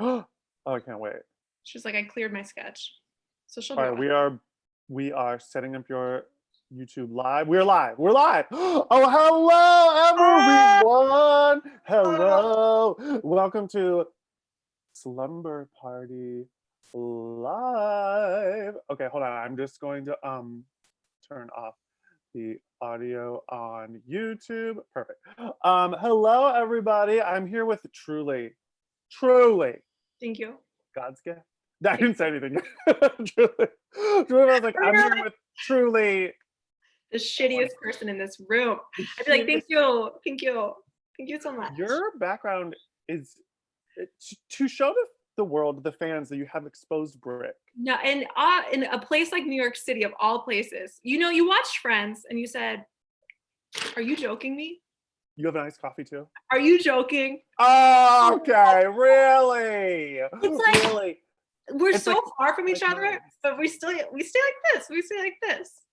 Oh, I can't wait. She's like, I cleared my sketch. So she'll All be right, watching. we are setting up your YouTube live. We're live. We're live. Oh, hello everyone. Hello. Welcome to Slumber Party Live. Okay, hold on. I'm just going to turn off the audio on YouTube. Perfect. Hello everybody. I'm here with Truly. Thank you. God's gift. I didn't say anything. Truly, I was like, I'm here with Truly. The shittiest person in this room. I'd be like, thank you. Thank you so much. Your background is to show the world, the fans, that you have exposed brick. No, and in a place like New York City, of all places, you watched Friends and you said, are you joking me? You have an iced coffee too? Are you joking? Oh, okay, really? It's like, really? we're It's so like, far from each like other, mine. but we stay like this. We stay like this.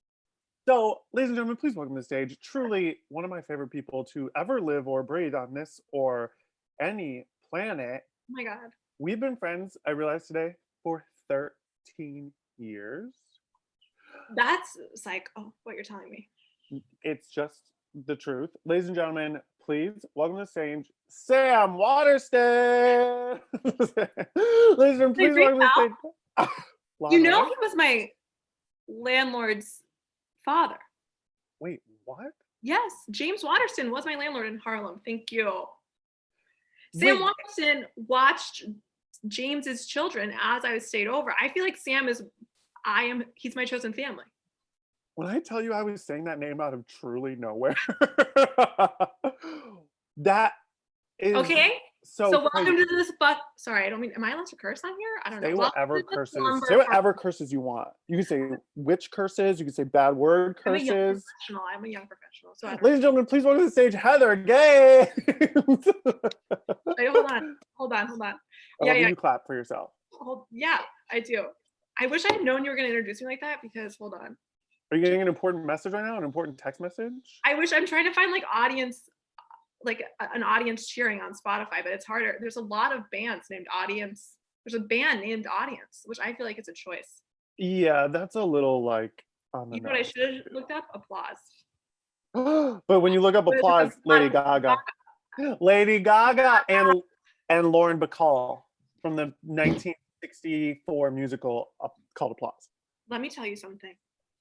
So, ladies and gentlemen, please welcome to the stage Truly one of my favorite people to ever live or breathe on this or any planet. Oh my God. We've been friends, I realized today, for 13 years. That's oh, what you're telling me. It's just the truth. Ladies and gentlemen, please welcome to the stage Sam Waterston. Ladies and gentlemen, please welcome to the stage. You know he was my landlord's father. Wait, what? Yes, James Waterston was my landlord in Harlem. Thank you. Sam Waterston watched James's children as I stayed over. I feel like he's my chosen family. When I tell you I was saying that name out of truly nowhere, that is okay. So welcome crazy. to this. Sorry, I don't mean. Am I allowed to curse on here? I don't know. Say whatever curses you want. You can say witch curses. You can say bad word curses. I'm a young professional. So ladies and gentlemen, please welcome to the stage Heather Gaines. Wait, hold on. Yeah. You clap for yourself. Yeah, I do. I wish I had known you were going to introduce me like that because hold on. Are you getting an important message right now? An important text message? I wish. I'm trying to find an audience cheering on Spotify, but it's harder. There's a lot of bands named Audience. There's a band named Audience, which I feel like it's a choice. Yeah, that's a little like. You know what I should have looked up? Applause. But when you look up applause, Lady Gaga and Lauren Bacall from the 1964 musical called Applause. Let me tell you something.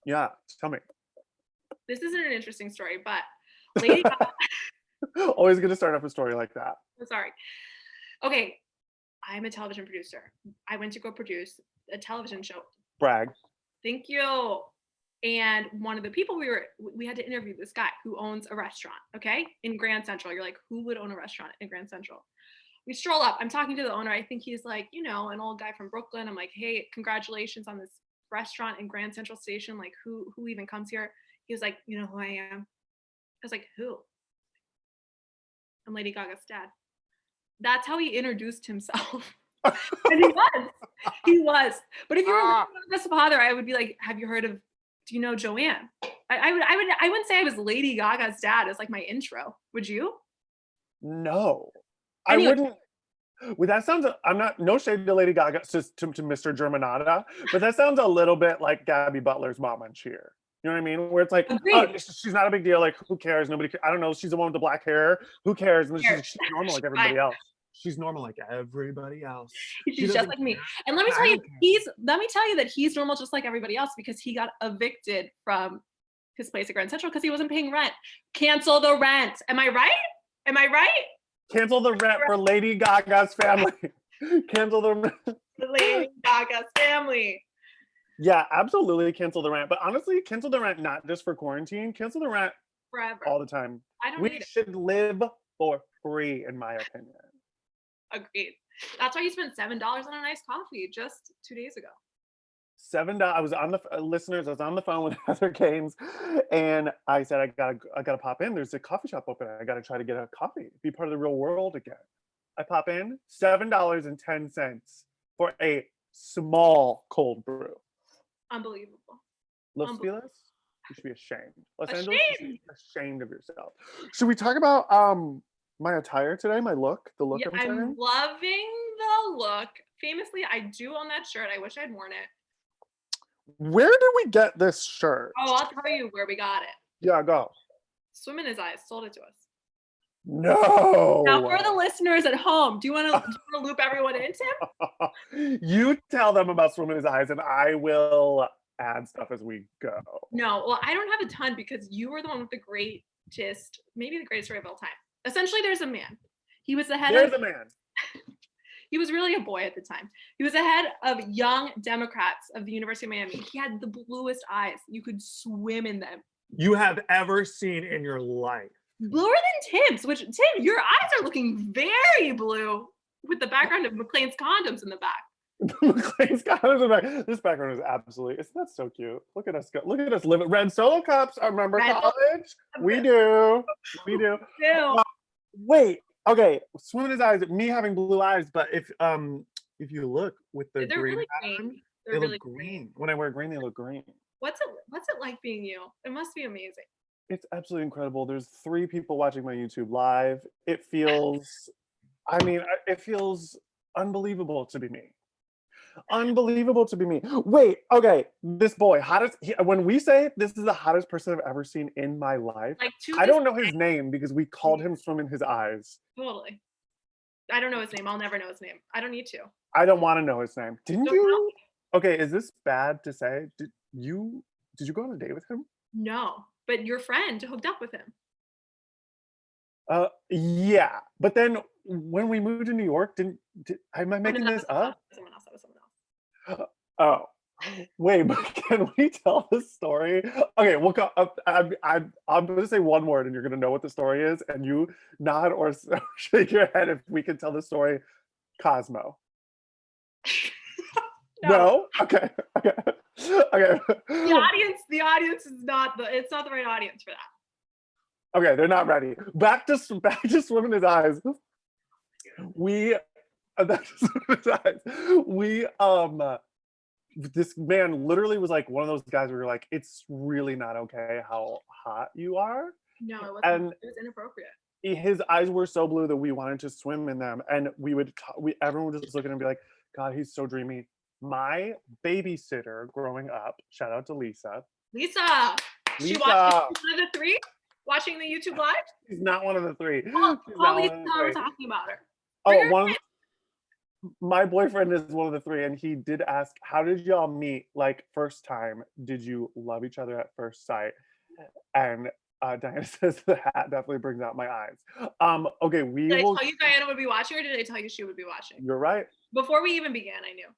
Yeah, tell me. This isn't an interesting story, but Lady Gaga. Always going to start off a story like that. Sorry. Okay, I'm a television producer. I went to go produce a television show. Brag. Thank you. And one of the people we had to interview this guy who owns a restaurant, okay, in Grand Central. You're like, who would own a restaurant in Grand Central? We stroll up. I'm talking to the owner. I think he's like, an old guy from Brooklyn. I'm like, hey, congratulations on this restaurant in Grand Central Station. Like, who even comes here? He was like, you know who I am? I was like, who? I'm Lady Gaga's dad. That's how he introduced himself. And he was. But if you were this father, I would be like, have you heard of, do you know Joanne? I wouldn't say I was Lady Gaga's dad as like my intro. Would you? No. Anyway. I wouldn't. Well, that sounds, I'm not, no shade to Lady Gaga, to Mr. Germanata, but that sounds a little bit like Gabby Butler's mom on Cheer. You know what I mean? Where it's like, she's not a big deal. Like, who cares? Nobody, I don't know. She's the one with the black hair. Who cares? And she's normal like everybody else. She's normal like everybody else. She's just like me. And let me tell you that he's normal just like everybody else because he got evicted from his place at Grand Central because he wasn't paying rent. Cancel the rent. Am I right? Cancel the rent for Lady Gaga's family. Cancel the rent. For Lady Gaga's family. Yeah, absolutely cancel the rent. But honestly, cancel the rent not just for quarantine. Cancel the rent forever. All the time. We should live for free, in my opinion. Agreed. That's why you spent $7 on a nice coffee just 2 days ago. $7. I was on the listeners. I was on the phone with Heather Gaines, and I said, I gotta pop in. There's a coffee shop open. I gotta try to get a coffee. Be part of the real world again. I pop in. $7.10 for a small cold brew. Unbelievable. Los Feliz, you should be ashamed. Los Angeles, you should be ashamed of yourself. Should we talk about my attire today? My look, the look I'm wearing. I'm loving the look. Famously, I do own that shirt. I wish I'd worn it. Where did we get this shirt? Oh, I'll tell you where we got it. Yeah, go. Swim in His Eyes sold it to us. No. Now, for the listeners at home, do you want to loop everyone in, Tim? You tell them about Swim in His Eyes, and I will add stuff as we go. No, well, I don't have a ton because you were the one with the greatest, maybe the greatest story of all time. Essentially, there's a man. He was the head There's of. a man. He was really a boy at the time. He was the head of young Democrats of the University of Miami. He had the bluest eyes. You could swim in them. You have ever seen in your life. Bluer than Tim's, which, Tim, your eyes are looking very blue with the background of McLean's condoms in the back. McLean's condoms in the back. This background is absolutely, isn't that so cute? Look at us go. Look at us living. Red Solo cups. I remember college. We do. We do. Wait. Okay. Swim in His Eyes. Me having blue eyes, but if you look with the they're green really pattern, green. they look green. When I wear green, they look green. What's it like being you? It must be amazing. It's absolutely incredible. There's 3 people watching my YouTube live. It feels, I mean, it feels unbelievable to be me. Unbelievable to be me. Wait, okay. This boy, when we say this is the hottest person I've ever seen in my life, Like I don't know his name because we called him Swim in His Eyes. Totally. I don't know his name. I'll never know his name. I don't need to. I don't want to know his name. Didn't Don't you? Okay, is this bad to say? Did you go on a date with him? No, but your friend hooked up with him. Yeah. But then when we moved to New York, am I making this up? Someone else. That was someone else. Oh, wait, but can we tell the story? Okay, we'll go. I'm going to say one word and you're going to know what the story is, and you nod or shake your head if we can tell the story. Cosmo. No? Okay. Okay. Okay. The audience is it's not the right audience for that. Okay, they're not ready. Back to Swim in His Eyes. This man literally was like one of those guys where you're like, it's really not okay how hot you are. No, it wasn't. And it was inappropriate. His eyes were so blue that we wanted to swim in them, and everyone would just look at him and be like, God, he's so dreamy. My babysitter growing up, shout out to Lisa. She watched one of the 3 watching the YouTube live. She's not one of the 3. Call Lisa. We're talking about her. Oh, my boyfriend is one of the 3, and he did ask, how did y'all meet? Like, first time, did you love each other at first sight? And Diana says the hat definitely brings out my eyes. Okay, did I tell you Diana would be watching, or did I tell you she would be watching? You're right. Before we even began, I knew.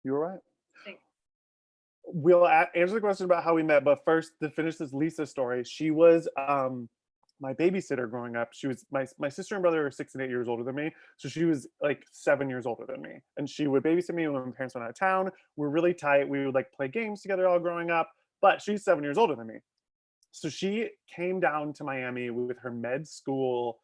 You were right. Thanks. We'll answer the question about how we met, but first, to finish this Lisa story, she was my babysitter growing up. She was my sister and brother are 6 and 8 years older than me, so she was like 7 years older than me, and she would babysit me when my parents went out of town. We're really tight. We would like play games together all growing up, but she's 7 years older than me, so she came down to Miami with her med school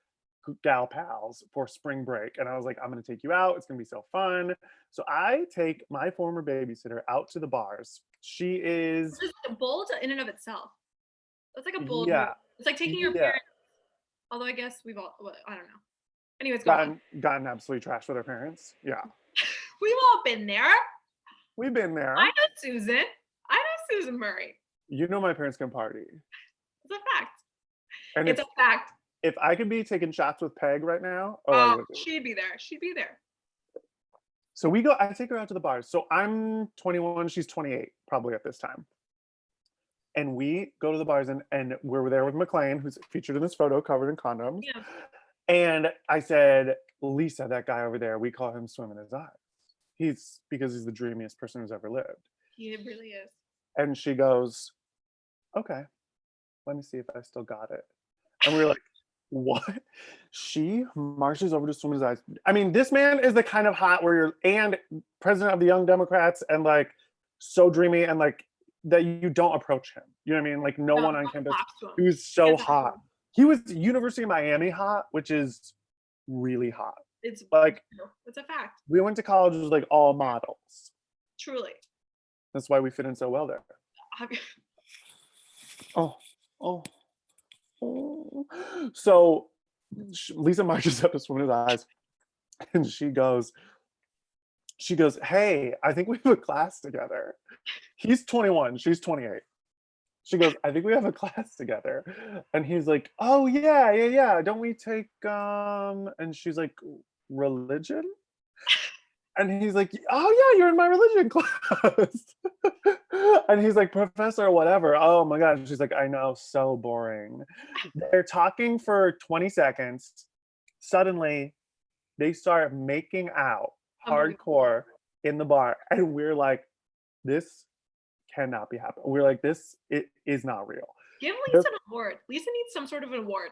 gal pals for spring break, and I was like, I'm gonna take you out. It's gonna be so fun. So I take my former babysitter out to the bars. She is bold in and of itself. That's like a bold yeah. move. It's like taking your parents. Although I guess we've all, I don't know. Anyways, gotten absolutely trashed with our parents. Yeah. We've all been there. We've been there. I know Susan. I know Susan Murray. You know my parents can party. It's a fact. And it's a fact. If I could be taking shots with Peg right now, she'd be there. She'd be there. So I take her out to the bars. So I'm 21, she's 28 probably at this time. And we go to the bars and we're there with McLean, who's featured in this photo covered in condoms. Yeah. And I said, Lisa, that guy over there, we call him Swim in His Eyes. Because he's the dreamiest person who's ever lived. He really is. And she goes, okay, let me see if I still got it. And we were like, what? She marches over to Swim in His Eyes. I mean, this man is the kind of hot and president of the Young Democrats, and like so dreamy, and like that you don't approach him. You know what I mean? Like no one on campus. He was so hot. He was University of Miami hot, which is really hot. It's like, it's a fact. We went to college with like all models. Truly. That's why we fit in so well there. Oh. So Lisa marches up to Swim in His Eyes, and she goes, she goes, hey, I think we have a class together. He's 21, she's 28. She goes, I think we have a class together. And he's like, oh yeah. Don't we take and she's like, religion? And he's like, oh yeah, you're in my religion class. And he's like, professor, whatever. Oh my gosh. She's like, I know, so boring. They're talking for 20 seconds. Suddenly, they start making out Oh my God. hardcore in the bar. And we're like, this cannot be happening. We're like, it is not real. Give Lisa an award. Lisa needs some sort of an award.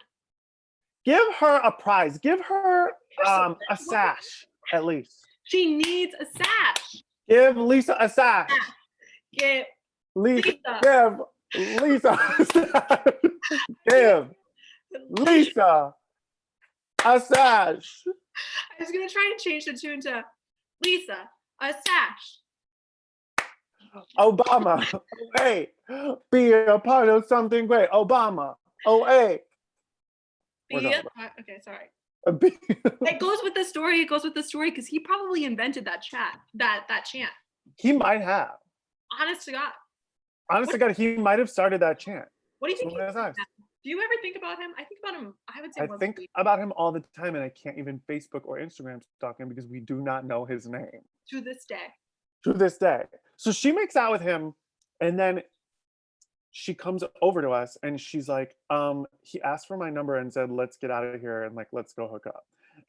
Give her a prize. Give her a What? sash, at least. She needs a sash. Give Lisa a sash. Give Lisa. Lisa. Give Lisa a sash. Give Lisa a sash. I was gonna try and change the tune to Lisa a sash. Obama, hey, be a part of something great. Obama, oh hey. Okay, sorry. Be- It goes with the story. It goes with the story because he probably invented that chant. He might have. Honest to God. Honest to God, he might have started that chant. What do you think? That's nice. Do you ever think about him? I think about him. I would say. I think about him all the time, and I can't even Facebook or Instagram stalk him because we do not know his name. To this day. To this day. So she makes out with him, and then she comes over to us, and she's like, he asked for my number and said, let's get out of here and like, let's go hook up.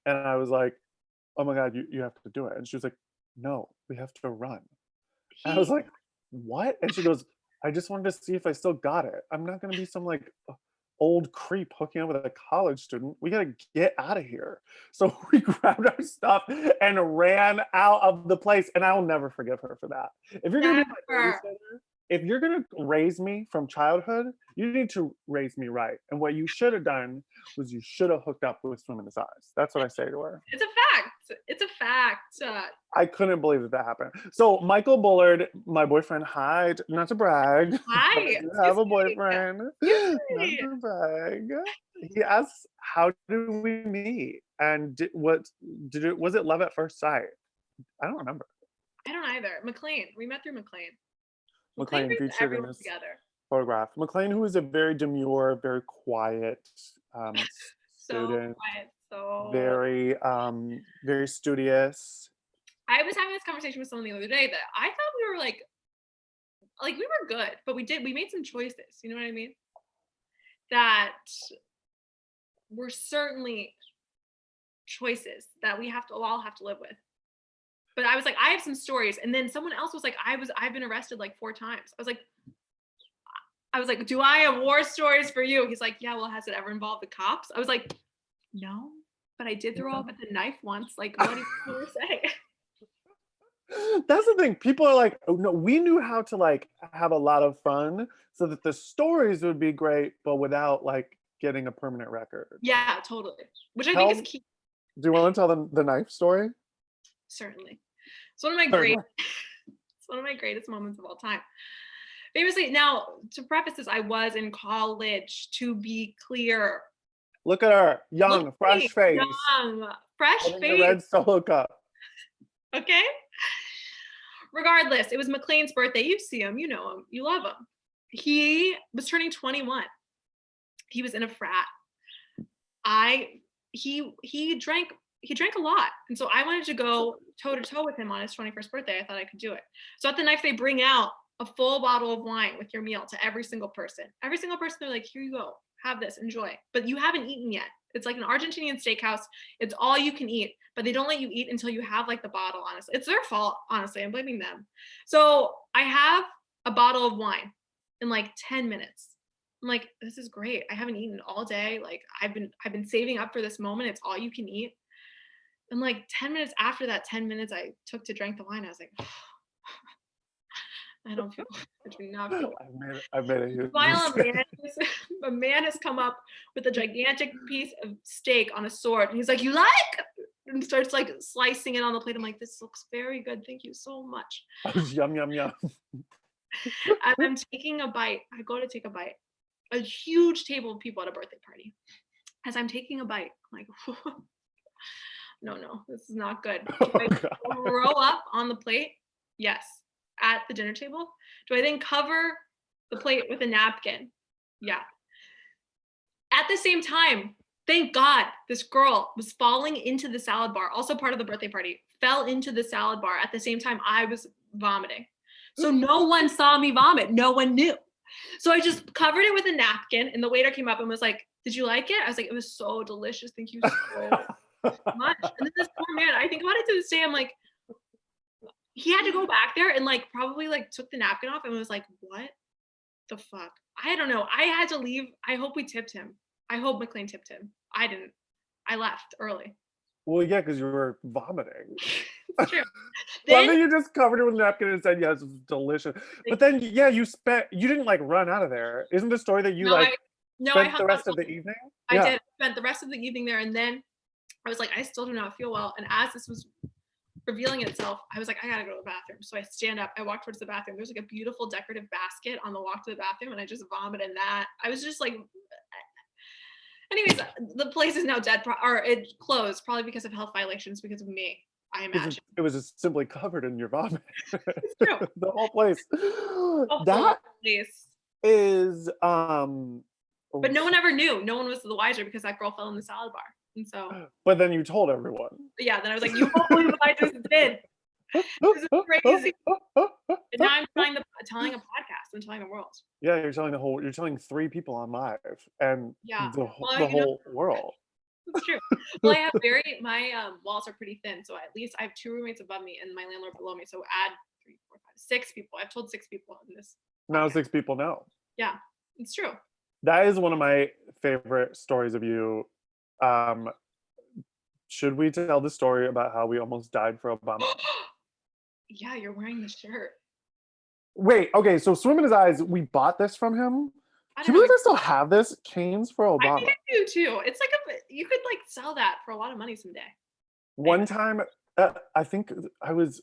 And I was like, oh my God, you have to do it. And she was like, no, we have to run. And I was like, what? And she goes, I just wanted to see if I still got it. I'm not going to be some like old creep hooking up with a college student. We got to get out of here. So we grabbed our stuff and ran out of the place. And I will never forgive her for that. If you're going to be my babysitter, if you're going to raise me from childhood, you need to raise me right. And what you should have done was you should have hooked up with Swim in His Eyes. That's what I say to her. It's a fact. It's a fact. I couldn't believe that happened. So Michael Bullard, my boyfriend, hi, not to brag. Hi. I have a boyfriend. Not to brag. He asks, how did we meet? And was it love at first sight? I don't remember. I don't either. McLean. We met through McLean. McLean featured in this photograph. McLean, who is a very demure, very quiet student. Very studious. I was having this conversation with someone the other day that I thought we were like we were good, but we made some choices. You know what I mean? That were certainly choices that we all have to live with. But I was like, I have some stories. And then someone else was like, I've been arrested like 4 times. I was like, do I have war stories for you? He's like, yeah, well, has it ever involved the cops? I was like, no, but I did throw up at the knife once. Like, what do you say? That's the thing. People are like, oh, no, we knew how to like have a lot of fun so that the stories would be great, but without like getting a permanent record. Yeah, totally. Which I think is key. Do you want to tell them the knife story? Certainly. It's one of my greatest moments of all time. Famously, now to preface this, I was in college, to be clear. Look at her, young, fresh face. The red Solo cup. Okay. Regardless, it was McLean's birthday. You see him, you know him, you love him. He was turning 21. He was in a frat. He drank a lot. And so I wanted to go toe to toe with him on his 21st birthday. I thought I could do it. So at the knife, they bring out a full bottle of wine with your meal to every single person. Every single person, they're like, here you go, have this, enjoy. But you haven't eaten yet. It's like an Argentinian steakhouse. It's all you can eat, but they don't let you eat until you have like the bottle, honestly. It's their fault, honestly. I'm blaming them. So I have a bottle of wine in like 10 minutes. I'm like, this is great. I haven't eaten all day. Like I've been saving up for this moment. It's all you can eat. And like 10 minutes after that 10 minutes I took to drink the wine, I was like, I don't feel, I do not feel. I've made a huge mistake. A man has come up with a gigantic piece of steak on a sword. And he's like, you like? And starts like slicing it on the plate. I'm like, this looks very good. Thank you so much. Yum, yum, yum. As I'm taking a bite, I go to take a bite. A huge table of people at a birthday party. As I'm taking a bite, I'm like, no, this is not good. I throw up up on the plate? Yes. At the dinner table? Do I then cover the plate with a napkin? Yeah. At the same time, thank God this girl was falling into the salad bar, also part of the birthday party, fell into the salad bar at the same time I was vomiting. So no one saw me vomit. No one knew. So I just covered it with a napkin, and the waiter came up and was like, "Did you like it?" I was like, "It was so delicious. Thank you so much." And then this poor man, I think about it to this day, I'm like, he had to go back there and like probably like took the napkin off and was like, "What the fuck?" I don't know. I had to leave. I hope we tipped him. I hope McLean tipped him. I didn't. I left early. Well, yeah, because you were vomiting. It's true. Well, Then then you just covered it with a napkin and said, "Yes, it's delicious." But then, yeah, you didn't like run out of there. Isn't the story that you no, like I spent hung the out. rest of the evening? I Yeah. did. Spent the rest of the evening there, and then I was like, I still do not feel well. And as this was revealing itself, I was like, I gotta go to the bathroom. So I stand up, I walk towards the bathroom. There's like a beautiful decorative basket on the walk to the bathroom, and I just vomit in that. I was just like, anyways, the place is now dead, or it closed, probably because of health violations because of me, I imagine. It was just simply covered in your vomit. It's true. The whole place. The whole That place. is But no one ever knew. No one was the wiser because that girl fell in the salad bar. And so, but then you told everyone. yeah, then I was like, you won't believe what I just did. This is crazy. And now I'm telling a podcast. I'm telling the world. Yeah, you're telling 3 people on live and Yeah. the Well, whole world. it's true. Well, I have my walls are pretty thin, so at least I have 2 roommates above me and my landlord below me. So add 3, 4, 5, 6 people. I've told 6 people in this. Now podcast. 6 people know. Yeah, it's true. That is one of my favorite stories of you. Should we tell the story about how we almost died for Obama? Yeah, you're wearing the shirt. Wait, okay, so Swim in His Eyes, we bought this from him. I Do don't you know. believe I still have this? Canes for I Obama. think I do too. It's like you could like sell that for a lot of money someday. One time, I think it was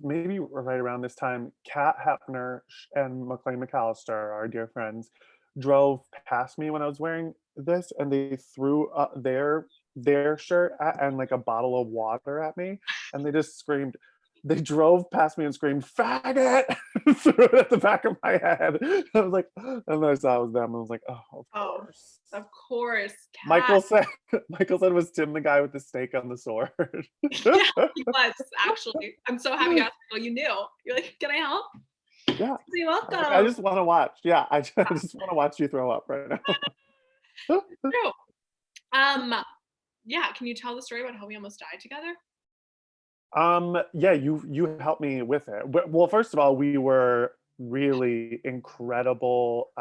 maybe right around this time, Kat Hepner and McLean McAllister, our dear friends, drove past me when I was wearing this, and they threw their shirt and like a bottle of water at me, and they just screamed. They drove past me and screamed, "Faggot!" threw it at the back of my head. I was like, and then I saw it was them. I was like, oh, of course. Of course. Kat. Michael said, "Was Tim the guy with the stake on the sword?" Yeah, he was actually. I'm so happy you asked me. You knew. You're like, can I help? Yeah. You're welcome. I just want to watch. Yeah, I just want to watch you throw up right now. True. Yeah. Can you tell the story about how we almost died together? Yeah, you helped me with it. Well, first of all, we were really incredible,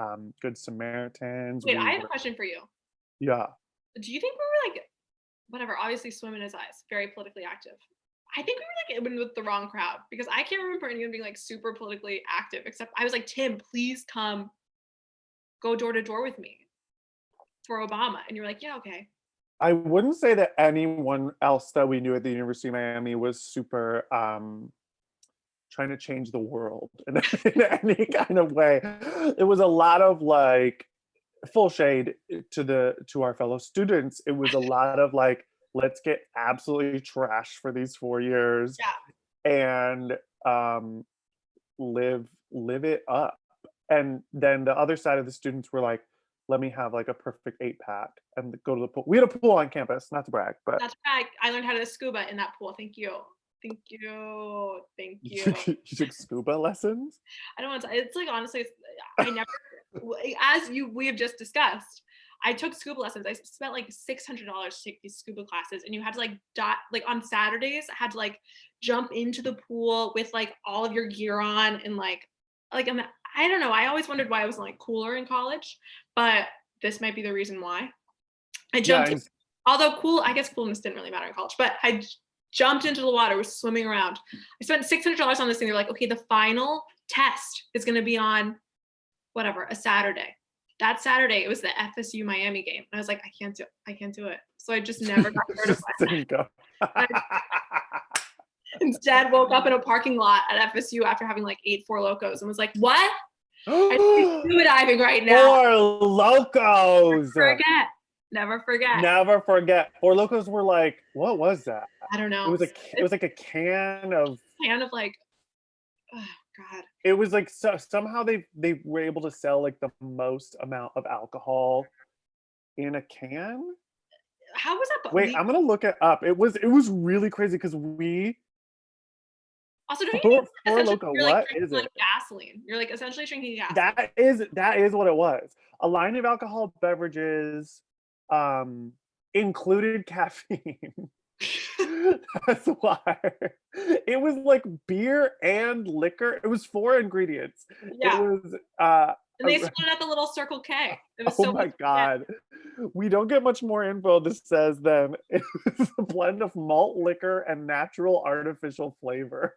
good Samaritans. Wait, I have a question for you. Yeah. Do you think we were like, whatever? Obviously, Swim in His Eyes, very politically active. I think we were like with the wrong crowd because I can't remember anyone being like super politically active. Except I was like, Tim, please come, go door to door with me for Obama, and you were like, yeah, okay. I wouldn't say that anyone else that we knew at the University of Miami was super trying to change the world in any kind of way. It was a lot of like full shade to our fellow students. It was a lot of like, let's get absolutely trashed for these 4 years, and live it up. And then the other side of the students were like, let me have like a perfect 8-pack and go to the pool. We had a pool on campus, not to brag, but that's right. I learned how to scuba in that pool. Thank you. Thank you. Thank you. You took scuba lessons? I don't want to. It's like honestly, I never. We have just discussed. I took scuba lessons. I spent like $600 to take these scuba classes, and you had to like like on Saturdays, I had to like jump into the pool with like all of your gear on, and like I don't know. I always wondered why I was like cooler in college, but this might be the reason why. I jumped. Although I guess coolness didn't really matter in college, but I jumped into the water, was swimming around. I spent $600 on this thing. They're like, okay, the final test is going to be on whatever, a Saturday. That Saturday, it was the FSU Miami game. And I was like, I can't do it. So I just never got certified. Instead, woke up in a parking lot at FSU after having like 8 Four Locos and was like, what? I'm scuba diving right now. 4 Locos. Forget. Never forget. Never forget. Four Locos were like, what was that? I don't It know. was it was like a can of. Kind of like, oh God. It was like somehow they were able to sell like the most amount of alcohol in a can. How was that Wait, I'm gonna look it up. It was really crazy because Also, don't you think Four essentially Loco, you're like what drinking is like it? gasoline? You're like essentially drinking gasoline. That is what it was. A line of alcohol beverages included caffeine. That's why. It was like beer and liquor. It was four ingredients. It Yeah. was And they sold it at the little Circle K. It was oh so my much god. We don't get much more info. This says then it was a blend of malt liquor and natural artificial flavor.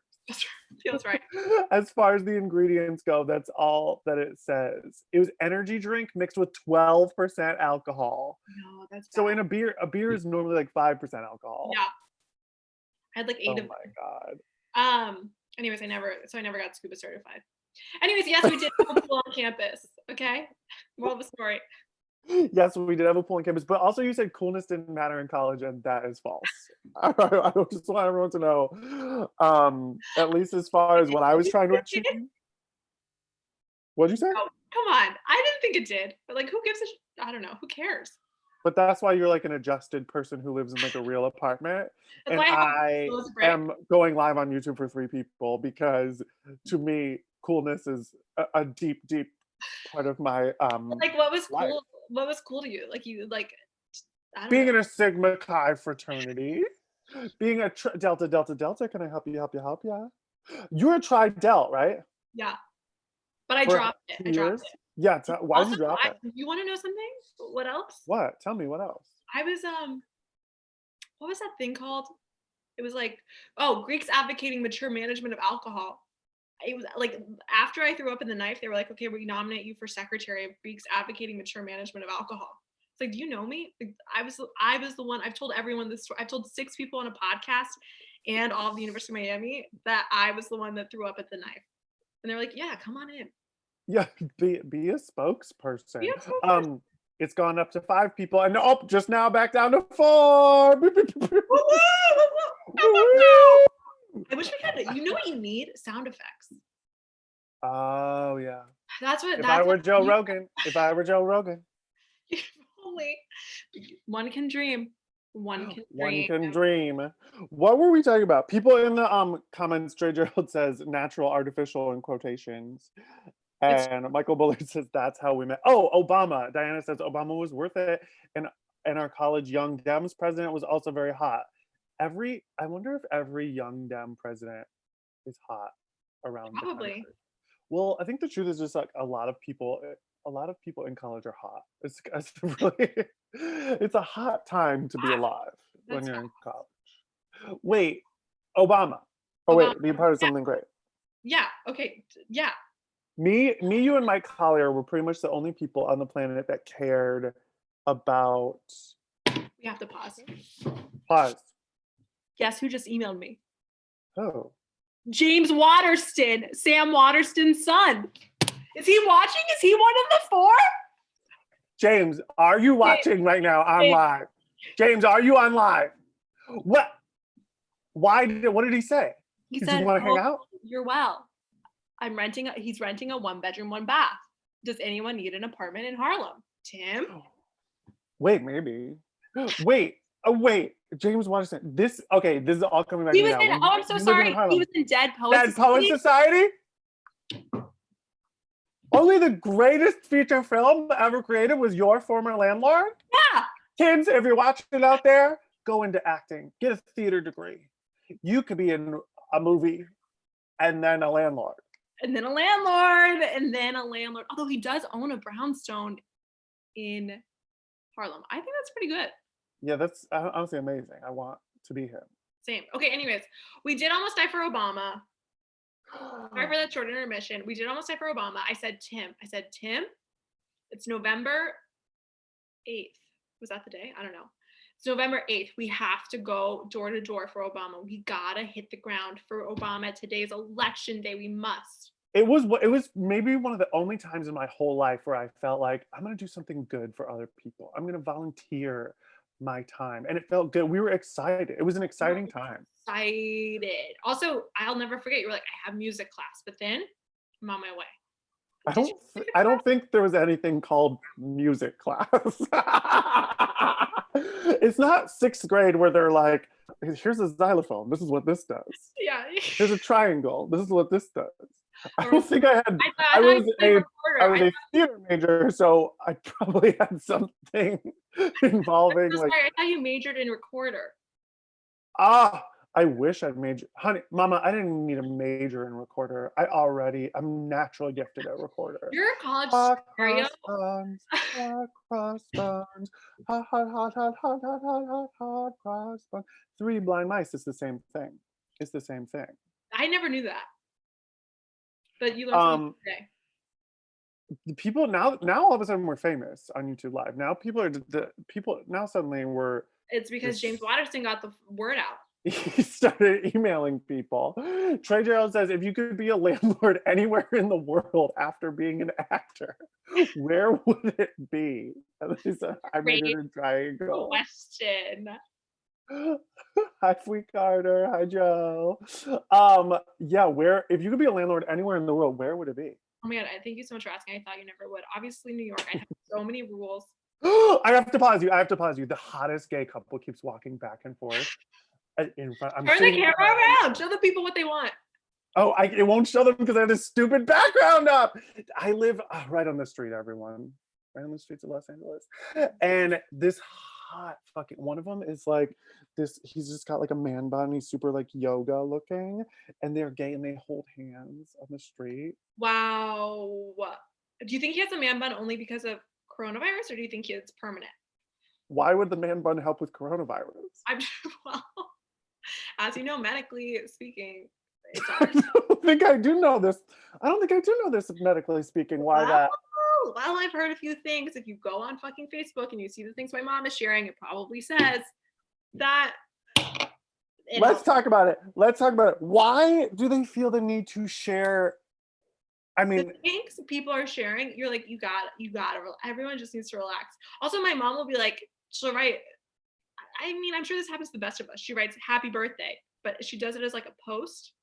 feels right. As far as the ingredients go, that's all that it says. It was energy drink mixed with 12% alcohol. No, that's So bad. in a beer is normally like 5% alcohol. Yeah. I had like 8 Oh of my god. anyways, I never got scuba certified. Anyways, yes, we did have a pool on campus. Okay. Moral of the story. Yes, we did have a pool on campus, but also you said coolness didn't matter in college, and that is false. I just want everyone to know, at least as far as what I was trying to achieve. What'd you say? Oh, come on. I didn't think it did. But like who gives a I don't know. Who cares? But that's why you're like an adjusted person who lives in like a real apartment. That's And why I have I those break. am going live on YouTube for 3 people because to me, coolness is a deep, deep part of my Like what was life. cool? What was cool to you? Like you like I don't Being know. in a Sigma Chi fraternity, being a Delta, Delta, Delta. Can I help you, help you, help you? You're a Tri Delt, right? Yeah. But I For dropped it. I 2 dropped years? it. Yeah, why did Also, you drop it? you want to know something? What else? What? Tell me what else? I was what was that thing called? It was like, oh, Greeks advocating mature management of alcohol. It was like after I threw up in the knife, they were like, okay, we nominate you for secretary of Greeks advocating mature management of alcohol. It's like, do you know me? Like, I was the one. I've told everyone this story. I've told 6 people on a podcast and all of the University of Miami that I was the one that threw up at the knife. And they're like, yeah, come on in. Yeah, be a spokesperson. Be a spokesperson. It's gone up to 5 people, and just now back down to 4. Woo, woo, woo. I wish we had. You know what you need? Sound effects. Oh yeah. That's what. If I were Joe Rogan. Only one can dream. One can One dream. can dream. What were we talking about? People in the comments, Dre Gerald says natural, artificial in quotations. And Michael Bullard says that's how we met. Oh, Obama. Diana says Obama was worth it. And our college Young Dems president was also very hot. I wonder if every Young Dem president is hot around the Probably. country. Well, I think the truth is just like a lot of people in college are hot. It's really it's a hot time to be alive when you're in college. Wait, Obama. Oh wait, be part of something great. Yeah. Okay. Yeah. Me, you, and Mike Collier were pretty much the only people on the planet that cared about. We have to pause. Pause. Guess who just emailed me? Oh. James Waterston, Sam Waterston's son. Is he watching? Is he one of the 4? James, are you watching right now on live? James, are you on live? What? What did he say? He Did said, you want to hang out? You're well. He's renting a 1-bedroom, 1 bath. Does anyone need an apartment in Harlem? Tim? Wait, maybe. Wait. Oh, wait. James Waterston. This is all coming back to me now. I'm so sorry. He was in Dead Poets Society? Only the greatest feature film ever created was Your Former Landlord? Yeah. Kids, if you're watching out there, go into acting. Get a theater degree. You could be in a movie and then a landlord. And then a landlord. Although he does own a brownstone in Harlem. I think that's pretty good. Yeah, that's honestly amazing. I want to be him. Same. Okay, anyways, we did almost die for Obama. Sorry for that short intermission. We did almost die for Obama. I said, Tim, it's November 8th. Was that the day? I don't know. It's November 8th. We have to go door to door for Obama. We gotta hit the ground for Obama. Today's election day. We must. it was maybe one of the only times in my whole life where I felt like I'm gonna do something good for other people. I'm gonna volunteer my time, and it felt good. We were excited. It was an We're exciting time. excited. Also, I'll never forget. You were like, I have music class, but then I'm on my way. Did you have music I class? don't think there was anything called music class. It's not sixth grade where they're like, here's a xylophone. This is what this does. Yeah. Here's a triangle. This is what this does. I Or don't think I had. I I thought you was played a recorder. I was a theater major, so I probably had something I'm involving so like sorry. I thought you majored in recorder. ah. I wish I'd major, honey, mama. I didn't need a major in recorder. I'm naturally gifted at recorder. You're a college Hot scenario. cross buns, hot cross buns, hot, hot, hot, hot, hot, hot, hot, hot, hot cross buns. Three Blind Mice is the same thing. It's the same thing. I never knew that, but you learned something Um, today. the people now all of a sudden we're famous on YouTube Live. Now people are the people now suddenly we're It's because James this. Watterson got the word out. He started emailing people. Trey Gerald says, if you could be a landlord anywhere in the world after being an actor, where would it be? And he said, I made it Great in Triangle. question. Hi, Sweet Carter. Hi, Joe. Yeah, where if you could be a landlord anywhere in the world, where would it be? Oh my god, I thank you so much for asking. I thought you never would. Obviously, New York. I have so many rules. I have to pause you. I have to pause you. The hottest gay couple keeps walking back and forth in front. I'm Turn the sitting camera behind. around. Show the people what they want. Oh, it won't show them because I have this stupid background up. I live right on the street, everyone. Right on the streets of Los Angeles. And this hot fucking one of them is like this. He's just got like a man bun. He's super like yoga looking, and they're gay and they hold hands on the street. Wow. Do you think he has a man bun only because of coronavirus, or do you think it's permanent? Why would the man bun help with coronavirus? I'm well, as you know, medically speaking, it's I don't think I do know this. I don't think I do know this medically speaking. Why that? well, I've heard a few things. If you go on fucking Facebook and you see the things my mom is sharing, it probably says that Let's talk about it. Let's talk about it. Why do they feel the need to share? I the mean, things people are sharing, you're like, you got to, everyone just needs to relax. Also, my mom will be like, she'll write, I mean, I'm sure this happens to the best of us. She writes happy birthday, but she does it as like a post.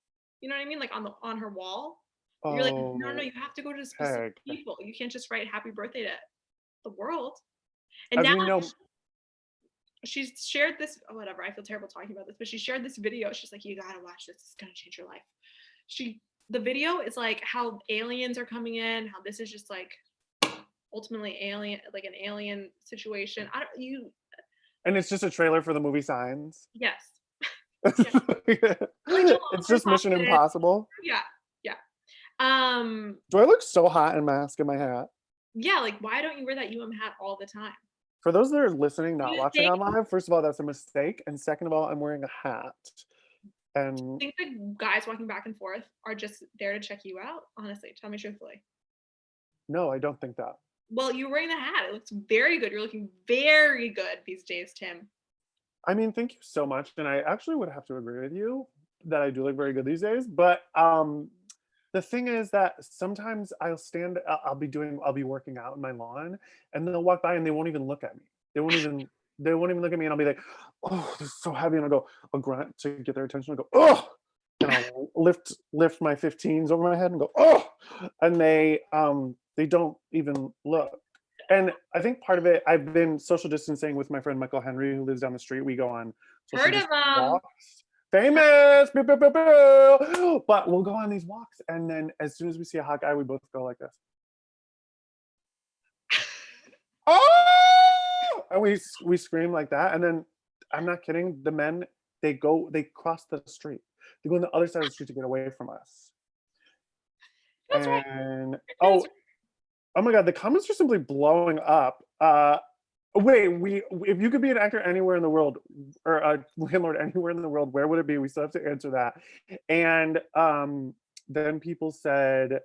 You know what I mean? Like on her wall. You're like, no, oh, you have to go to specific Peg. people. You can't just write happy birthday to the world. And As now we know, she's shared this, oh, whatever. I feel terrible talking about this, but she shared this video. She's like, you gotta watch this. It's gonna change your life. The video is like how aliens are coming in, how this is just like ultimately alien, like an alien situation. and it's just a trailer for the movie Signs. Yes. Yeah. It's just Mission Impossible. Yeah. Do I look so hot in mask in my hat? Yeah, like why don't you wear that hat all the time? For those that are listening, not You watching think, on live, first of all, that's a mistake. And second of all, I'm wearing a hat. And think the guys walking back and forth are just there to check you out? Honestly, tell me truthfully. no, I don't think that. Well, you're wearing the hat. It looks very good. You're looking very good these days, Tim. I mean, thank you so much. And I actually would have to agree with you that I do look very good these days. But the thing is that sometimes I'll be working out in my lawn and they'll walk by and they won't even look at me. They won't even look at me and I'll be like, oh, this is so heavy. And I'll grunt to get their attention. I'll go, oh, and I'll lift my 15s over my head and go, oh, and they don't even look. And I think part of it, I've been social distancing with my friend Michael Henry, who lives down the street. We go on social Heard of distance them. walks. Famous, pew, pew, pew, pew. But we'll go on these walks, and then as soon as we see a hot guy, we both go like this. Oh! And we scream like that, and then I'm not kidding. The men they cross the street. They go on the other side of the street to get away from us. That's right. And oh my god, the comments are simply blowing up. Wait, if you could be an actor anywhere in the world or a landlord anywhere in the world, where would it be? We still have to answer that. And then people said,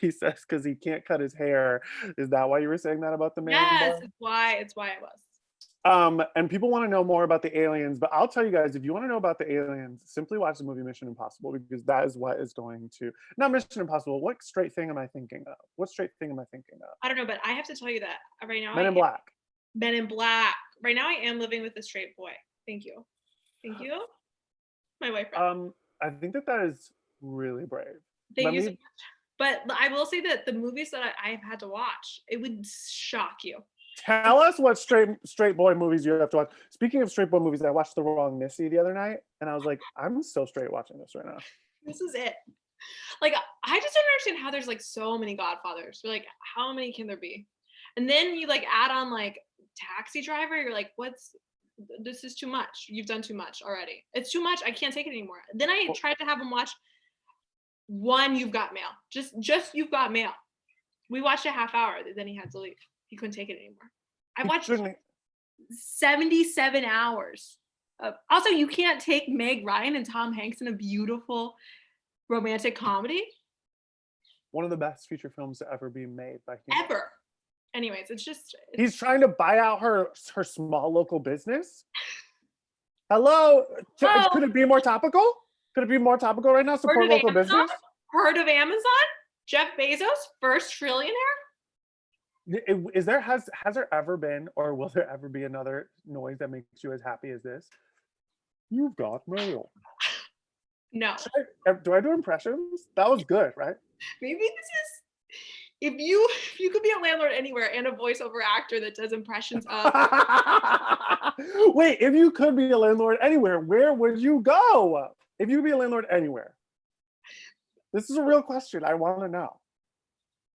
he says, because he can't cut his hair. Is that why you were saying that about the man? Yes, it's why I was. And people want to know more about the aliens, but I'll tell you guys, if you want to know about the aliens, simply watch the movie Mission Impossible, because that is what is going to, not Mission Impossible, what straight thing am I thinking of? What straight thing am I thinking of? I don't know, but I have to tell you that right now Men in Black. Men in Black. Right now I am living with a straight boy. Thank you. Thank you. My boyfriend. I think that is really brave. Thank you so much. But I will say that the movies that I've had to watch, it would shock you. Tell us what straight boy movies you have to watch. Speaking of straight boy movies, I watched The Wrong Missy the other night, and I was like, I'm so straight watching this right now. This is it. Like, I just don't understand how there's like so many Godfathers. You're like, how many can there be? And then you like add on like Taxi Driver. You're like, this is too much. You've done too much already. It's too much. I can't take it anymore. Then I tried to have him watch one You've Got Mail. Just You've Got Mail. We watched a half hour. Then he had to leave. He couldn't take it anymore. I watched 77 hours. Also, you can't take Meg Ryan and Tom Hanks in a beautiful romantic comedy. One of the best feature films to ever be made by humans. Ever. Anyways, he's trying to buy out her small local business. Hello? Could it be more topical? Could it be more topical right now? Support local business? Heard of Amazon? Jeff Bezos, first trillionaire? Has there ever been, or will there ever be another noise that makes you as happy as this? You've got mail. No. Do I do impressions? That was good, right? Maybe this is, if you could be a landlord anywhere and a voiceover actor that does impressions of. Wait, if you could be a landlord anywhere, where would you go? If you could be a landlord anywhere. This is a real question. I want to know.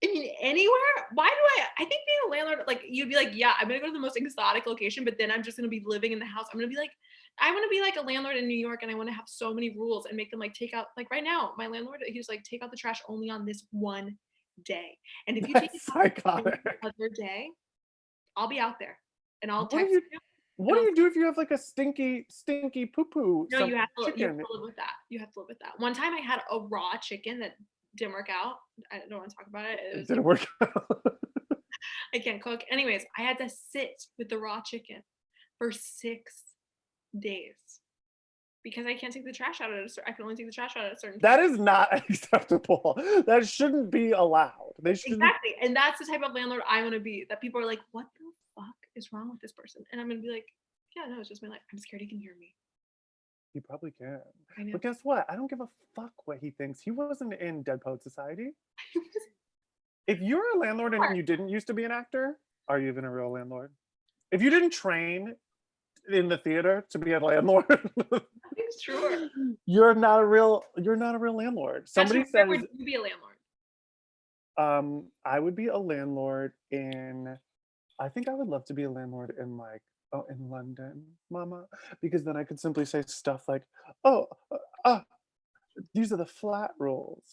I mean, anywhere? Why do I think being a landlord, like, you'd be like, yeah, I'm going to go to the most exotic location, but then I'm just going to be living in the house. I'm going to be like, I want to be like a landlord in New York, and I want to have so many rules and make them like take out, like right now, my landlord, he's like, take out the trash only on this one day. And if you take it out another day, I'll be out there and I'll text you. What do you do if you have like a stinky poo-poo? No, you have to live with that. You have to live with that. One time I had a raw chicken that didn't work out. I don't want to talk about it. It didn't work out. I can't cook. Anyways, I had to sit with the raw chicken for 6 days because I can't take the trash out at I can only take the trash out at a certain time. That is not acceptable. That shouldn't be allowed. Exactly. And that's the type of landlord I want to be, that people are like, what the fuck is wrong with this person? And I'm going to be like, yeah, no, it's just my life. I'm scared he can hear me. He probably can. But guess what? I don't give a fuck what he thinks. He wasn't in Dead Poet Society. If you're a landlord and you didn't used to be an actor, are you even a real landlord? If you didn't train in the theater to be a landlord, it's true. You're not a real landlord. Somebody says, would you be a landlord? I would be a landlord in, I think I would love to be a landlord in like, in London, mama, because then I could simply say stuff like, these are the flat rules.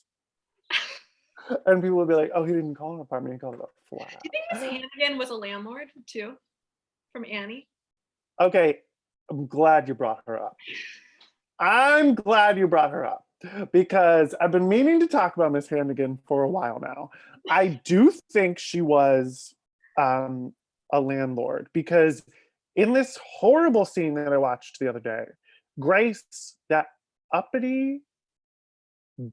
And people would be like, oh, he didn't call it an apartment, he called it a flat. Do you think Miss Hannigan was a landlord too? From Annie? Okay, I'm glad you brought her up. Because I've been meaning to talk about Miss Hannigan for a while now. I do think she was a landlord, because in this horrible scene that I watched the other day, Grace, that uppity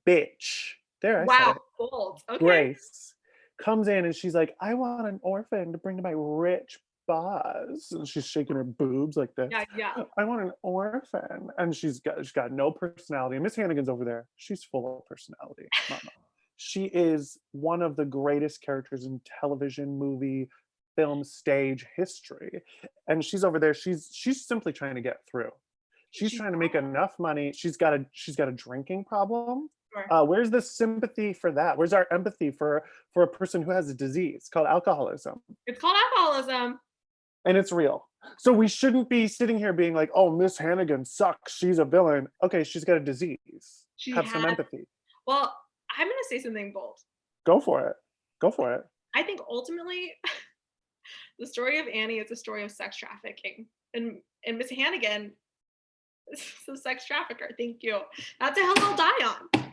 bitch, there I said it. Bold. Okay. Grace comes in and she's like, I want an orphan to bring to my rich boss. And she's shaking her boobs like this. Yeah. I want an orphan. And she's got no personality. And Miss Hannigan's over there. She's full of personality. Mama. She is one of the greatest characters in television, movie, film, stage history. And she's over there. She's simply trying to get through. She's trying to make enough money. She's got a drinking problem. Sure. Where's the sympathy for that? Where's our empathy for a person who has a disease called alcoholism? It's called alcoholism. And it's real. So we shouldn't be sitting here being like, oh, Miss Hannigan sucks. She's a villain. Okay, she's got a disease. Have some empathy. Well, I'm going to say something bold. Go for it. I think ultimately the story of Annie is a story of sex trafficking. And Miss Hannigan is a sex trafficker. Thank you. That's a hill they'll die on.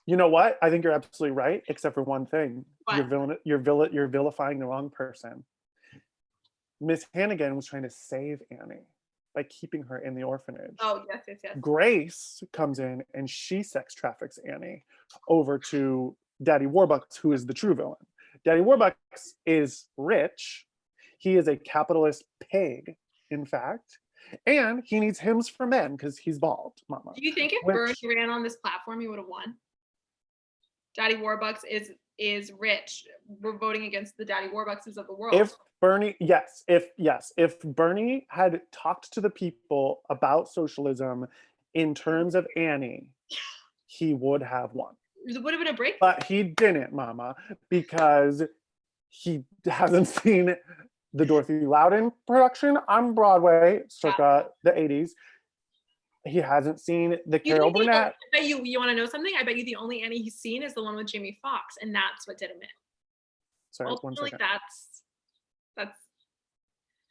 You know what? I think you're absolutely right, except for one thing. What? You're vilifying the wrong person. Miss Hannigan was trying to save Annie by keeping her in the orphanage. Oh, yes, yes, yes. Grace comes in and she sex traffics Annie over to Daddy Warbucks, who is the true villain. Daddy Warbucks is rich. He is a capitalist pig, in fact. And he needs hymns for men because he's bald, mama. Do you think if Bernie ran on this platform, he would have won? Daddy Warbucks is rich. We're voting against the Daddy Warbuckses of the world. If Bernie, if Bernie had talked to the people about socialism in terms of Annie, he would have won. It would have been a break. But he didn't, mama, because he hasn't seen the Dorothy Loudon production on Broadway circa the 80s. He hasn't seen the Carol Burnett. I bet you want to know something? I bet you the only Annie he's seen is the one with Jamie Foxx, and that's what did him in. Sorry, ultimately, 1 second. That's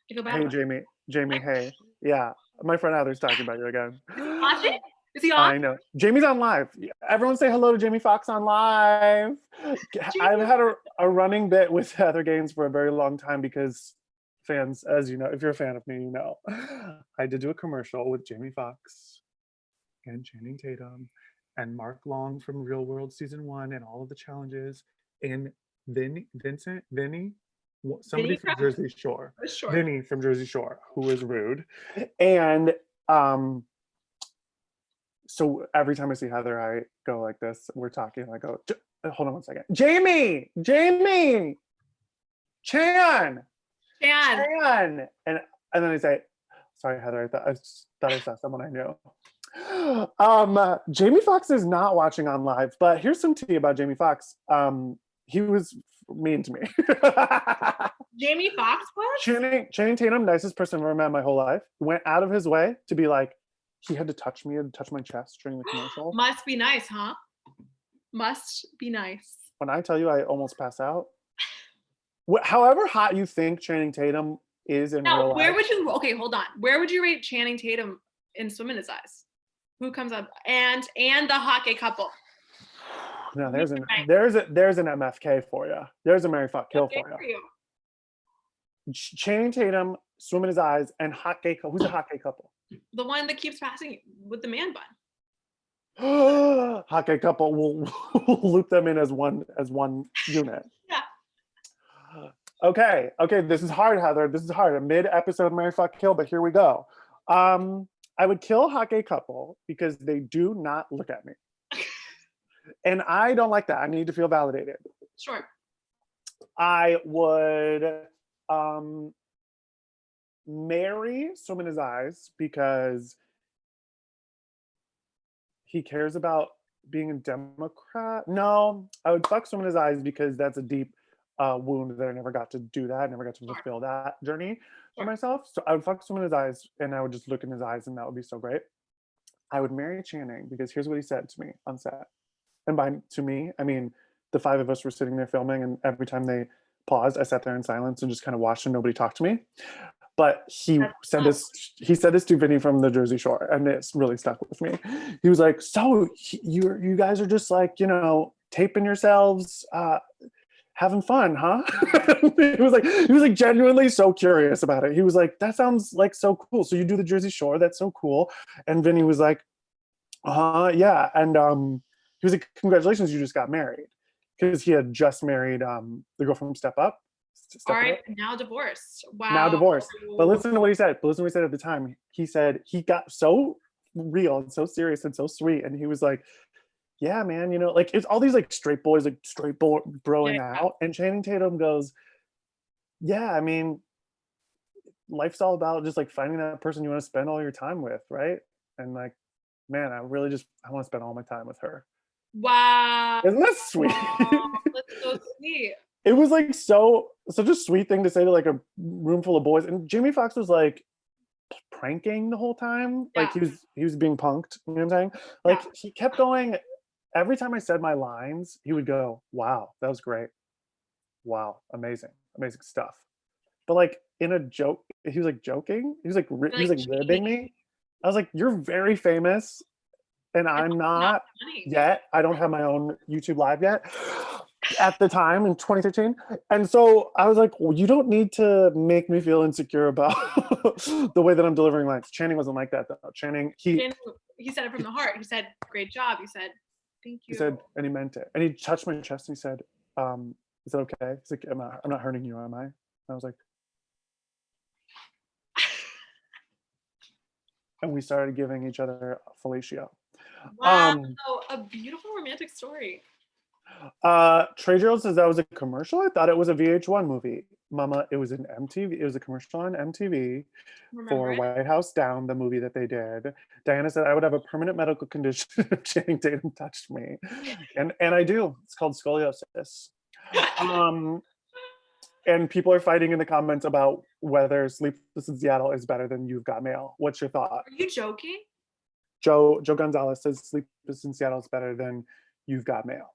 I feel bad. Hey, about Jamie, hey. Yeah, my friend Heather's talking about you again. Watching? Is he on? I know. Jamie's on live. Everyone say hello to Jamie Foxx on live. I've had a running bit with Heather Gaines for a very long time because fans, as you know, if you're a fan of me, you know, I did do a commercial with Jamie Foxx and Channing Tatum and Mark Long from Real World Season 1 and all of the challenges, and Vinny, somebody from Jersey Shore. Vinny from Jersey Shore, who is rude. And so every time I see Heather, I go like this. We're talking, and I go, hold on 1 second. Jamie, Chan. And then I say, sorry, Heather, I thought I saw someone I knew. Jamie Foxx is not watching on live, but here's some tea about Jamie Foxx. He was mean to me. Jamie Foxx was? Channing Tatum, nicest person I've ever met in my whole life, went out of his way to be like, he had to touch me and touch my chest during the commercial. Must be nice, huh? Must be nice. When I tell you I almost pass out. However hot you think Channing Tatum is in real life. Where would you, okay, hold on. Where would you rate Channing Tatum in Swim in His Eyes? Who comes up? And the hot gay couple. No, there's an MFK for you. There's a Mary Fuck Kill for you. Channing Tatum, Swim in His Eyes, and hot gay couple. Who's a hot gay couple? The one that keeps passing with the man bun. Hot gay couple. We'll loop them in as one unit. Yeah. Okay. This is hard, Heather. This is hard. A mid-episode Mary Fuck Kill, but here we go. I would kill a hot gay couple because they do not look at me. And I don't like that. I need to feel validated. Sure. I would marry Swim in His Eyes because he cares about being a Democrat. No, I would fuck Swim in His Eyes because that's a deep wound that I never got to do that. I never got to fulfill that journey for myself. So I would fuck Swim in His Eyes and I would just look in his eyes and that would be so great. I would marry Channing because here's what he said to me on set. And to me, I mean, the five of us were sitting there filming and every time they paused, I sat there in silence and just kind of watched and nobody talked to me. But he said this to Vinny from the Jersey Shore and it's really stuck with me. He was like, so you guys are just like, you know, taping yourselves, having fun, huh? he was like genuinely so curious about it. He was like, that sounds like so cool. So you do the Jersey Shore, that's so cool. And Vinny was like, yeah. And he was like, congratulations, you just got married. Because he had just married the girl from Step Up. All right, now divorced. Wow. Now divorced. But listen to what he said. At the time. He said he got so real and so serious and so sweet. And he was like, yeah, man, you know, like it's all these like straight boys, like broing out. And Channing Tatum goes, yeah, I mean, life's all about just like finding that person you want to spend all your time with, right? And like, man, I want to spend all my time with her. Wow. Isn't that sweet? Wow, that's so sweet. It was like such a sweet thing to say to like a room full of boys. And Jamie Foxx was like pranking the whole time. Yeah. Like he was being punked. You know what I'm saying? Like he kept going. Every time I said my lines, he would go, wow, that was great. Wow, amazing stuff. But like in a joke, he was like joking. He was like ribbing me. I was like, you're very famous. And I'm not yet. I don't have my own YouTube live yet. at the time in 2013. And so I was like, well, you don't need to make me feel insecure about the way that I'm delivering lines. Channing wasn't like that though. Channing, He said it from the heart. He said, "Great job." He said, "Thank he you." said, and he meant it. And he touched my chest and he said, is that okay? He's like, I'm not hurting you, am I? And I was like, and we started giving each other fellatio. Wow, a beautiful romantic story. Trey Gerald says that was a commercial. I thought it was a VH1 movie. Mama, it was an MTV. It was a commercial on MTV for White House Down, the movie that they did. Diana said I would have a permanent medical condition if Channing Tatum touched me, and I do. It's called scoliosis. And people are fighting in the comments about whether Sleepless in Seattle is better than You've Got Mail. What's your thought? Are you joking? Joe Gonzalez says Sleepless in Seattle is better than You've Got Mail.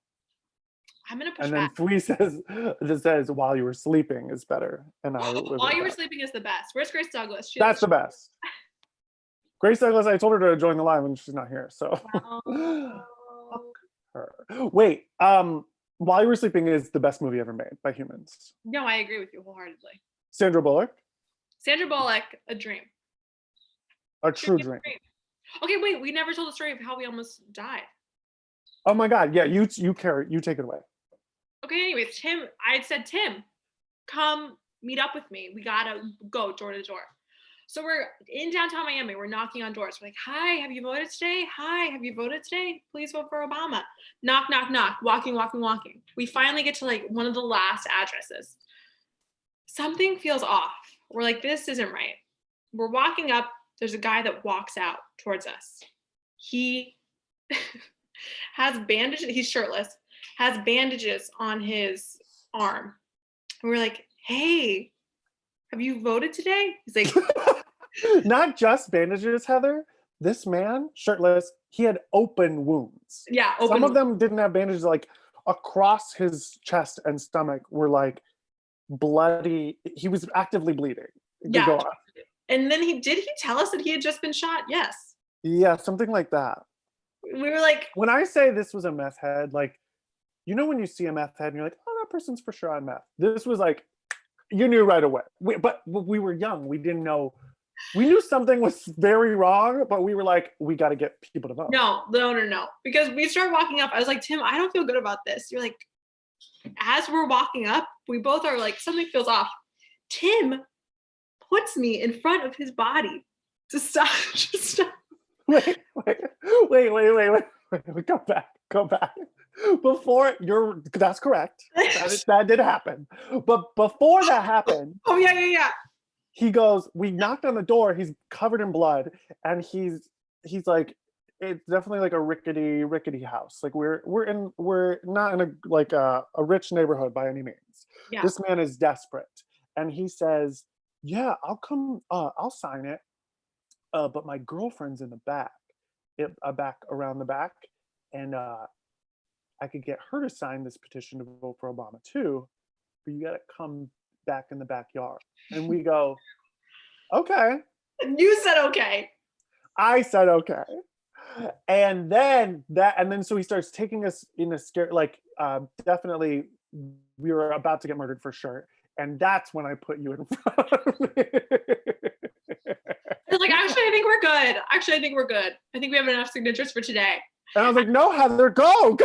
I'm gonna push and then back. Flea says While You Were Sleeping is better. And While You Were Sleeping is the best. Where's Grace Douglas? That's the best. Grace Douglas, I told her to join the live when she's not here. So fuck her. Wait, While You Were Sleeping is the best movie ever made by humans. No, I agree with you wholeheartedly. Sandra Bullock, a dream. a true dream. Okay, wait, we never told the story of how we almost died. Oh my God, yeah, you take it away. Okay, anyways, I said, Tim, come meet up with me. We gotta go door to door. So we're in downtown Miami. We're knocking on doors. We're like, hi, have you voted today? Hi, have you voted today? Please vote for Obama. Knock, knock, knock. Walking. We finally get to like one of the last addresses. Something feels off. We're like, this isn't right. We're walking up. There's a guy that walks out towards us. He has bandages. He's shirtless, has bandages on his arm. And we're like, hey, have you voted today? He's like, not just bandages, Heather. This man, shirtless, he had open wounds. Yeah, some of them didn't have bandages. Like across his chest and stomach were like bloody. He was actively bleeding. Yeah. And then he tell us that he had just been shot? Yes. Yeah, something like that. We were like, when I say this was a meth head, like, you know, when you see a meth head and you're like, oh, that person's for sure on meth. This was like, you knew right away. But we were young. We didn't know. We knew something was very wrong, but we were like, we got to get people to vote. No. Because we started walking up. I was like, Tim, I don't feel good about this. You're like, as we're walking up, we both are like, something feels off. Tim puts me in front of his body to stop. Just stop. Wait. Go back. Before that's correct. That did happen. But before that happened. Oh, yeah. He goes, we knocked on the door. He's covered in blood. And he's like, it's definitely like a rickety house. Like we're not in a rich neighborhood by any means. Yeah. This man is desperate. And he says, yeah, I'll come, I'll sign it. But my girlfriend's in the back, around the back. And I could get her to sign this petition to vote for Obama too, but you gotta come back in the backyard. And we go, okay. You said okay. I said okay. And then so he starts taking us in a scare, like definitely we were about to get murdered for sure. And that's when I put you in front of me. It's like, actually, I think we're good. I think we have enough signatures for today. And I was like, no, Heather, go.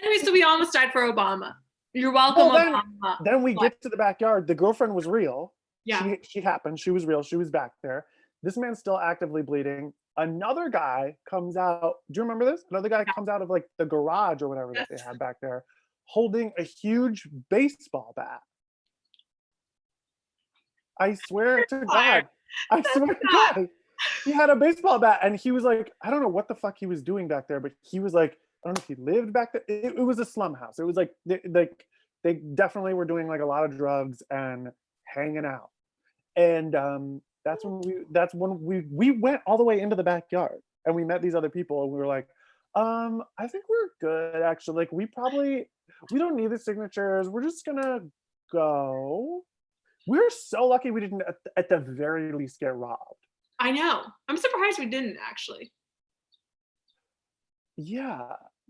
Anyway, so we almost died for Obama. You're welcome, Obama. Then we get to the backyard. The girlfriend was real. Yeah. She happened. She was real. She was back there. This man's still actively bleeding. Another guy comes out. Do you remember this? Another guy comes out of like the garage or whatever that they had back there, holding a huge baseball bat. I swear to God. He had a baseball bat and he was like, I don't know what the fuck he was doing back there, but he was like, I don't know if he lived back there. It was a slum house. It was like they definitely were doing like a lot of drugs and hanging out. And that's when we went all the way into the backyard and we met these other people and we were like, I think we're good actually. Like we don't need the signatures. We're just gonna go. We're so lucky we didn't at the very least get robbed. I know. I'm surprised we didn't actually. Yeah.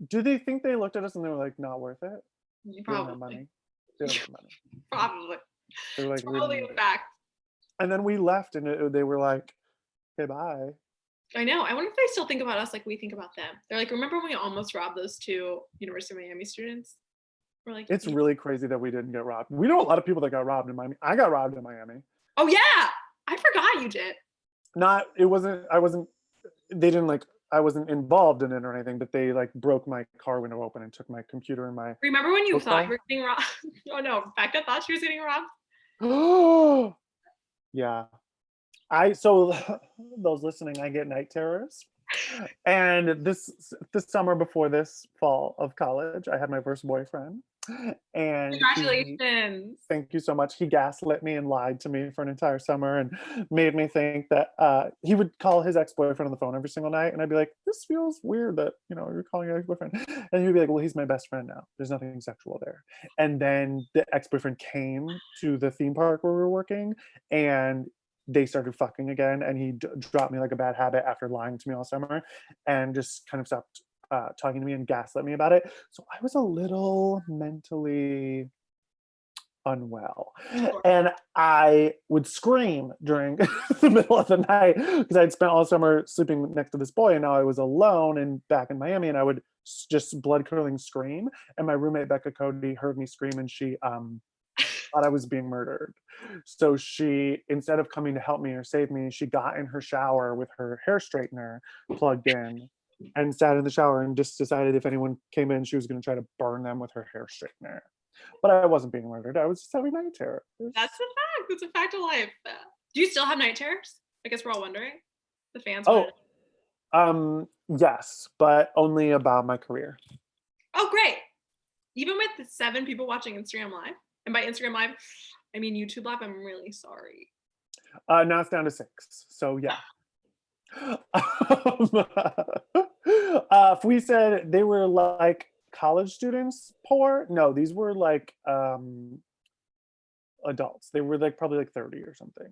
Do they think they looked at us and they were like, not worth it? They don't have Probably. money. They don't have money. Probably. They were like, we don't Totally need a it. fact. And then we left and they were like, okay, bye. I know. I wonder if they still think about us like we think about them. They're like, remember when we almost robbed those two University of Miami students? We're like, It's yeah. really crazy that we didn't get robbed. We know a lot of people that got robbed in Miami. I got robbed in Miami. Oh yeah, I forgot you did. I wasn't, they didn't like, I wasn't involved in it or anything, but they like broke my car window open and took my computer and my Remember when you book thought you bag. were getting robbed? Oh no, Becca thought she was getting robbed. Oh, yeah. So those listening, I get night terrors. And this summer before this fall of college, I had my first boyfriend, and he Congratulations. thank you so much. He gaslit me and lied to me for an entire summer and made me think that he would call his ex-boyfriend on the phone every single night, and I'd be like, "This feels weird that you're calling your ex-boyfriend," and he'd be like, "Well, he's my best friend now. There's nothing sexual there." And then the ex-boyfriend came to the theme park where we were working, and they started fucking again, and he dropped me like a bad habit after lying to me all summer, and just kind of stopped talking to me and gaslit me about it. So I was a little mentally unwell. Sure. And I would scream during the middle of the night because I'd spent all summer sleeping next to this boy, and now I was alone and back in Miami, and I would just blood curdling scream. And my roommate Becca Cody heard me scream, and she thought I was being murdered. So she, instead of coming to help me or save me, she got in her shower with her hair straightener plugged in and sat in the shower and just decided if anyone came in, she was going to try to burn them with her hair straightener. But I wasn't being murdered. I was just having night terrors. That's a fact. That's a fact of life. Do you still have night terrors? I guess we're all wondering. The fans Oh, want yes, but only about my career. Oh, great. Even with the 7 people watching Instagram Live, and by Instagram Live, I mean YouTube Live, I'm really sorry. Now it's down to 6. So yeah. If we said they were like college students poor, no, these were like adults. They were like probably like 30 or something.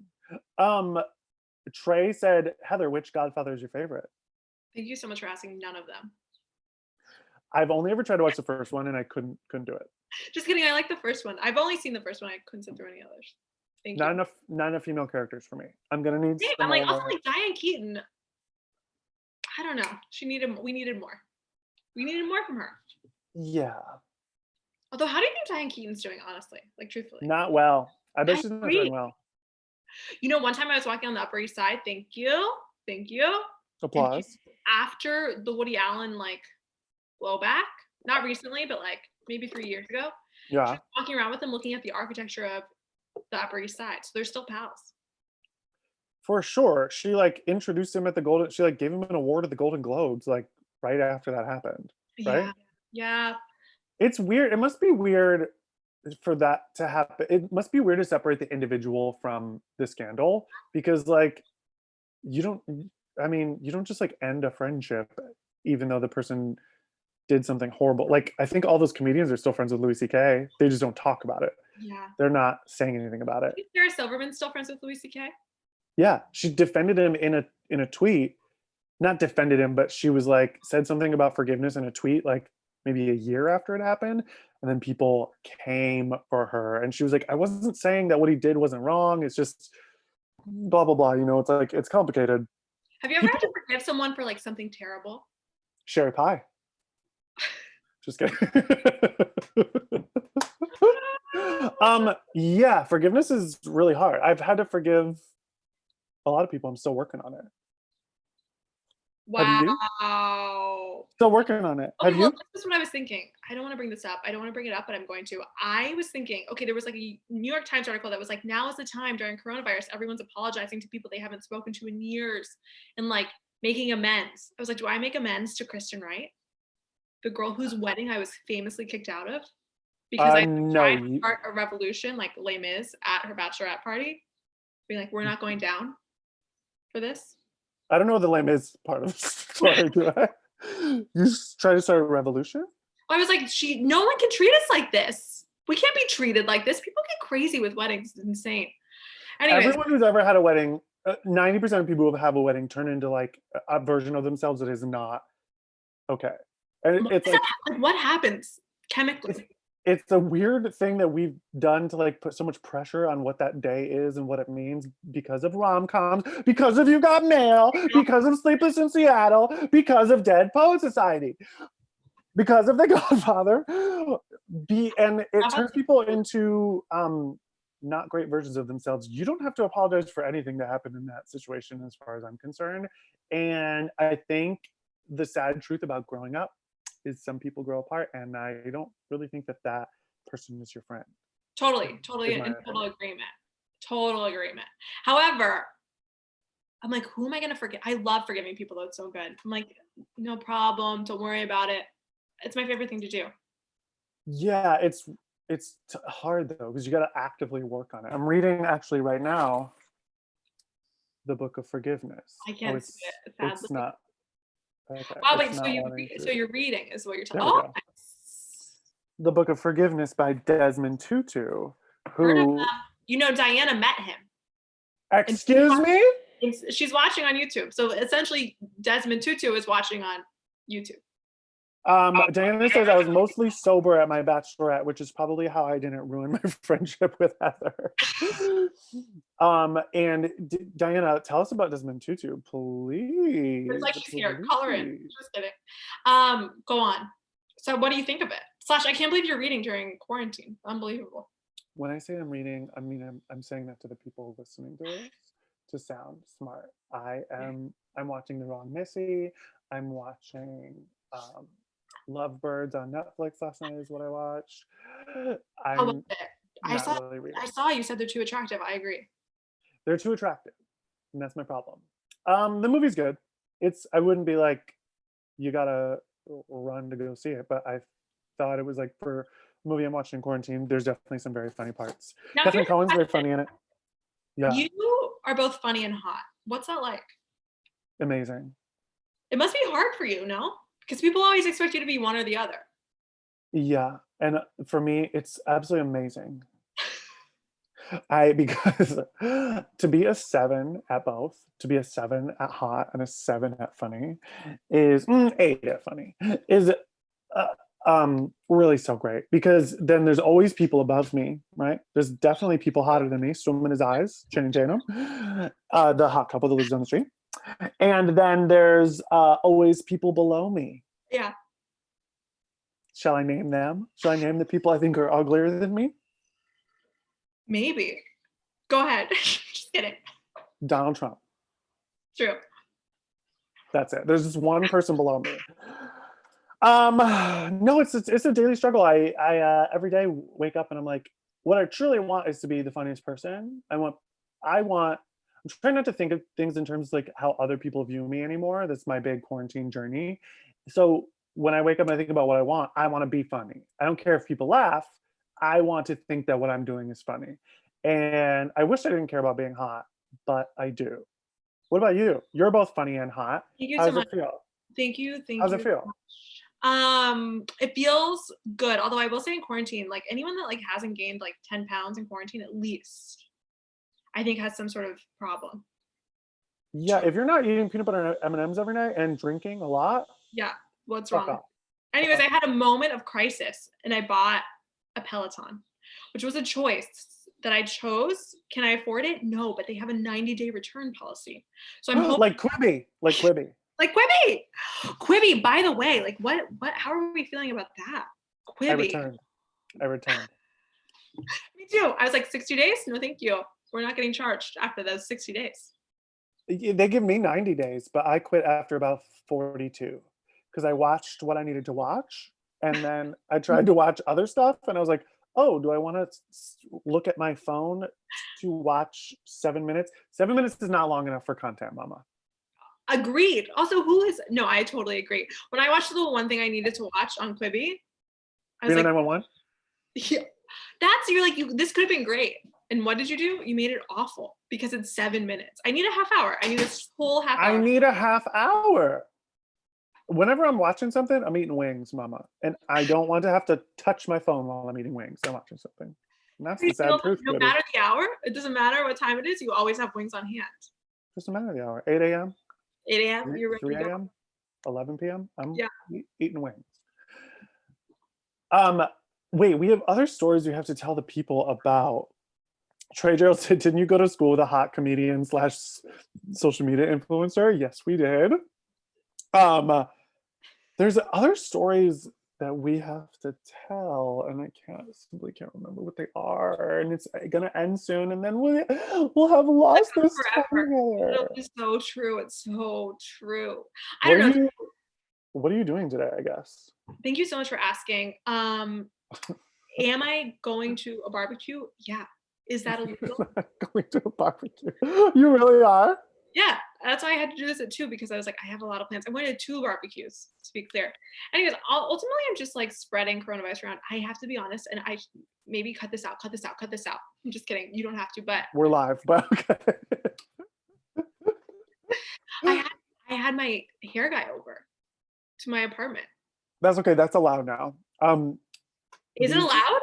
Trey said, Heather, which Godfather is your favorite? Thank you so much for asking. None of them. I've only ever tried to watch the first one and I couldn't do it. Just kidding. I like the first one. I've only seen the first one. I couldn't sit through any others. Thank you. Not enough female characters for me. I'm gonna need some I'm like, more. also like Diane Keaton. I don't know. We needed more. We needed more from her. Yeah. Although, how do you think Diane Keaton's doing, honestly? Like, truthfully. Not well. I bet I she's not agree. doing well. You know, one time I was walking on the Upper East Side. Thank you. Thank you. Applause. After the Woody Allen like blowback, not recently, but like maybe 3 years ago. Yeah. She was walking around with him, looking at the architecture of the Upper East Side. So they're still pals. For sure. She like introduced him at the Golden, she like gave him an award at the Golden Globes like right after that happened. Right? Yeah. Yeah. It's weird. It must be weird for that to happen. It must be weird to separate the individual from the scandal because like you don't you don't just like end a friendship even though the person did something horrible. Like I think all those comedians are still friends with Louis C.K. They just don't talk about it. Yeah. They're not saying anything about it. Is Sarah Silverman still friends with Louis C.K.? Yeah, she defended him in a tweet. Not defended him, but she was like said something about forgiveness in a tweet like maybe a year after it happened, and then people came for her, and she was like, "I wasn't saying that what he did wasn't wrong. It's just blah blah blah." You know, it's like it's complicated. Have you ever had to forgive someone for like something terrible? Sherry pie. Just kidding. Yeah, forgiveness is really hard. I've had to forgive a lot of people. I'm still working on it. Have you? Wow. Still working on it. Okay, Have well, you? this is what I was thinking. I don't want to bring this up. I don't want to bring it up, but I'm going to. I was thinking, okay, there was like a New York Times article that was like, now is the time during coronavirus, everyone's apologizing to people they haven't spoken to in years and like making amends. I was like, do I make amends to Kristen Wright? The girl whose wedding I was famously kicked out of because I tried to start a revolution like Les Mis at her bachelorette party. Being like, we're not going down for this. I don't know what the lame is part of the story, do I? You try to start a revolution? I was like, no one can treat us like this. We can't be treated like this. People get crazy with weddings. It's insane. Anyways. Everyone who's ever had a wedding, 90% of people who have a wedding turn into like a version of themselves that is not okay. And What it's is like, that? Like, what happens it's chemically? it's a weird thing that we've done to like put so much pressure on what that day is and what it means because of rom-coms, because of You Got Mail, because of Sleepless in Seattle, because of Dead Poet Society, because of The Godfather. And it turns people into not great versions of themselves. You don't have to apologize for anything that happened in that situation as far as I'm concerned. And I think the sad truth about growing up is some people grow apart, and I don't really think that that person is your friend. Totally Is my in total opinion. agreement. Total agreement. However, I'm like, who am I gonna forget? I love forgiving people though. It's so good. I'm like, no problem. Don't worry about it. It's my favorite thing to do. Yeah, it's hard though because you got to actively work on it. I'm reading actually right now the Book of Forgiveness. I Oh, can't see it, it's sadly. not okay. Wow, It's wait, not wanting so to. you're reading is what you're There we oh, go. The Book of Forgiveness by Desmond Tutu, heard of who, you know, Diana met him and excuse me? she's watching on YouTube. So essentially Desmond Tutu is watching on YouTube. Diana says I was mostly sober at my bachelorette, which is probably how I didn't ruin my friendship with Heather. And Diana, tell us about Desmond Tutu, It's please. like she's here. Color in. Please. Just kidding. Go on. So what do you think of it? Slash, I can't believe you're reading during quarantine. Unbelievable. When I say I'm reading, I mean I'm saying that to the people listening to this to sound smart. I'm watching The Wrong Missy. I'm watching Lovebirds on Netflix last night is what I watched. How was I'm it? I not saw really reading. I saw you said they're too attractive. I agree. They're too attractive, and that's my problem. The movie's good. I wouldn't be like you gotta run to go see it, but I thought it was like for a movie I'm watching in quarantine. There's definitely some very funny parts. Now Catherine here's a Cohen's very question. funny in it. Yeah, You are both funny and hot. What's that like? amazing. It must be hard for you, no? Because people always expect you to be one or the other. Yeah, and for me, it's absolutely amazing. I because to be a 7 at both, to be a 7 at hot and a 7 at funny is 8 at funny is really so great because then there's always people above me, right? There's definitely people hotter than me, swim in his eyes, Channing Tatum, the hot couple that lives down the street, and then there's always people below me. Yeah, Shall I name them? Shall I name the people I think are uglier than me? maybe. Go ahead. Just kidding. Donald Trump. True. That's it. There's just one person below me. No, it's a daily struggle. I every day wake up and I'm like, what I truly want is to be the funniest person. I'm trying not to think of things in terms of like how other people view me anymore. That's my big quarantine journey. So when I wake up and I think about what I want to be funny. I don't care if people laugh. I want to think that what I'm doing is funny. And I wish I didn't care about being hot, but I do. What about you? You're both funny and hot. Thank you How so does much. it feel? Thank you. Thank How's you. it feel? It feels good. Although I will say in quarantine, like anyone that like hasn't gained like 10 pounds in quarantine at least, I think has some sort of problem. Yeah, if you're not eating peanut butter and M&Ms every night and drinking a lot, Yeah. What's fuck wrong? off. Anyways, I had a moment of crisis and I bought a Peloton, which was a choice that I chose. Can I afford it? No, but they have a 90-day return policy. So I'm hoping Like Quibi, like Quibi. like Quibi. Quibi, by the way, like what how are we feeling about that? I Quibi. returned. I returned. Me too. I was like 60 days? No, thank you. We're not getting charged after those 60 days. They give me 90 days, but I quit after about 42 because I watched what I needed to watch. And then I tried to watch other stuff and I was like, oh, do I want to look at my phone to watch 7 minutes? 7 minutes is not long enough for content, mama. Agreed. Also, no, I totally agree. When I watched the one thing I needed to watch on Quibi, I was Reno like, 911? yeah, this could have been great. And what did you do? You made it awful because it's 7 minutes. I need a half hour. I need this whole half I hour. need a half hour. Whenever I'm watching something, I'm eating wings, mama. And I don't want to have to touch my phone while I'm eating wings. I'm watching something. And that's the sad truth. No matter the hour, it doesn't matter what time it is, you always have wings on hand. Doesn't matter the hour. 8 a.m. 8 a.m. You're ready 3 to go. a.m. 11 p.m. I'm Yeah. eating wings. Wait, we have other stories we have to tell the people about. Trey Gerald said, didn't you go to school with a hot comedian slash social media influencer? Yes, we did. There's other stories that we have to tell, and I simply can't remember what they are. And it's gonna end soon, and then we'll have lost this time Forever. together. It's so true. It's so true. I What don't are know. what are you doing today, I guess? Thank you so much for asking. Am I going to a barbecue? Yeah. Is that illegal? Going to a barbecue. You really are? Yeah, that's why I had to do this at 2 because I was like, I have a lot of plans. I'm going to 2 barbecues, to be clear. Anyways, ultimately, I'm just like spreading coronavirus around. I have to be honest, and I maybe cut this out, cut this out, cut this out. I'm just kidding. You don't have to, but We're live, but okay. I had my hair guy over to my apartment. That's okay. That's allowed now. Is it allowed?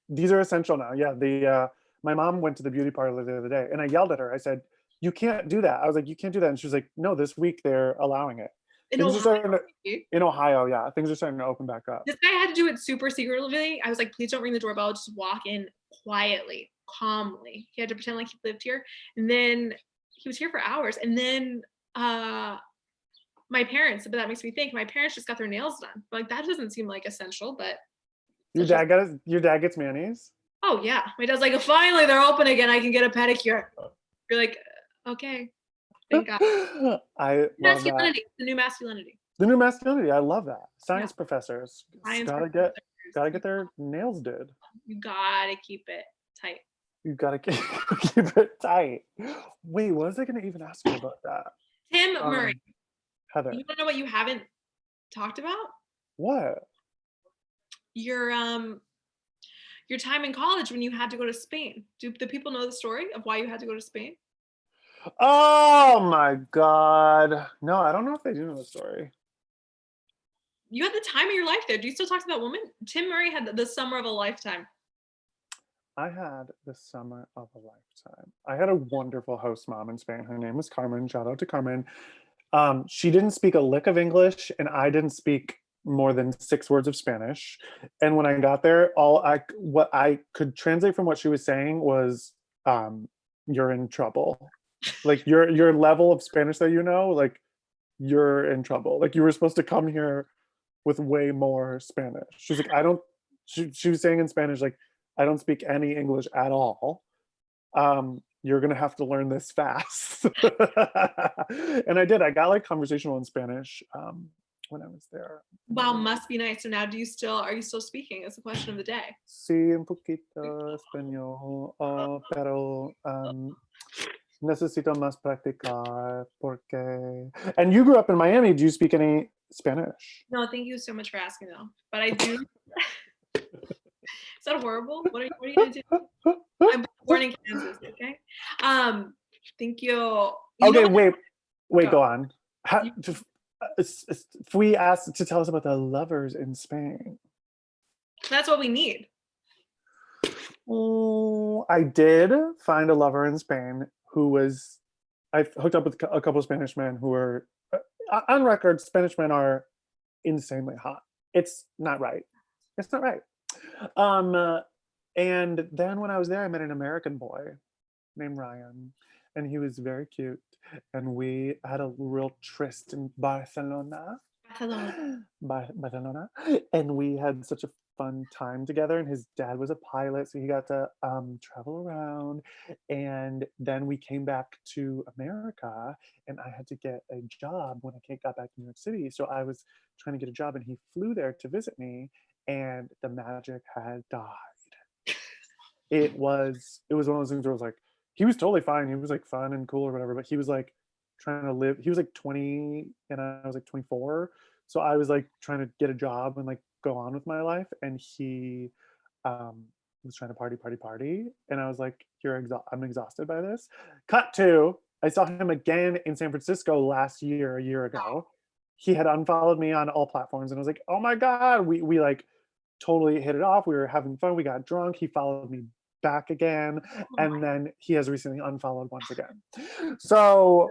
These are essential now. Yeah. My mom went to the beauty parlor the other day, and I yelled at her. I said, "You can't do that." I was like, "You can't do that." And she was like, "No, this week they're allowing it." In Things are starting Ohio? in Ohio. Yeah, things are starting to open back up. This guy had to do it super secretly. I was like, please don't ring the doorbell. Just walk in quietly, calmly. He had to pretend like he lived here. And then he was here for hours. And then my parents, but that makes me think, my parents just got their nails done. Like, that doesn't seem like essential, but Your dad gets manis? oh yeah. My dad's like, finally they're open again. I can get a pedicure. You're like, okay. Thank God. I love that. The new masculinity. The new masculinity. I love that. Science professors Science gotta professors. get their nails did. You gotta keep it tight. You gotta keep it tight. Wait, what was I gonna even ask you about that? Tim Murray. Heather. You wanna know what you haven't talked about? What? Your time in college when you had to go to Spain. Do the people know the story of why you had to go to Spain? Oh my God. No, I don't know if they do know the story. You had the time of your life there. Do you still talk to that woman? Tim Murray had the summer of a lifetime. I had the summer of a lifetime. I had a wonderful host mom in Spain. Her name was Carmen. Shout out to Carmen. She didn't speak a lick of English, and I didn't speak more than 6 words of Spanish. And when I got there, what I could translate from what she was saying was, "You're in trouble." Like your level of Spanish that like you're in trouble. Like you were supposed to come here with way more Spanish. She's like, I don't. She was saying in Spanish like, I don't speak any English at all. You're gonna have to learn this fast. And I did. I got like conversational in Spanish when I was there. Wow, must be nice. So now are you still speaking? It's the question of the day. Sí, un poquito español, pero necesito más practicar porque. And you grew up in Miami. Do you speak any Spanish? No, thank you so much for asking though. But I do. Is that horrible? What are you gonna do? I'm born in Kansas, okay? Thank you. Okay, wait, go on. If we asked to tell us about the lovers in Spain. That's what we need. Oh, I did find a lover in Spain I hooked up with a couple of Spanish men who were, on record, Spanish men are insanely hot. It's not right. It's not right. And then when I was there, I met an American boy named Ryan, and he was very cute. And we had a real tryst in Barcelona. Barcelona. And we had such a fun time together, and his dad was a pilot, so he got to travel around. And then we came back to America, and I had to get a job when I got back to New York City. So I was trying to get a job, and he flew there to visit me, and the magic had died. It was one of those things where I was like, he was totally fine. He was like fun and cool or whatever, but he was like trying to live. He was like 20 and I was like 24. So I was like trying to get a job and like go on with my life. And he was trying to party. And I was like, I'm exhausted by this. Cut to, I saw him again in San Francisco a year ago. He had unfollowed me on all platforms, and I was like, oh my God, we like totally hit it off. We were having fun. We got drunk. He followed me back again. And then he has recently unfollowed once again. So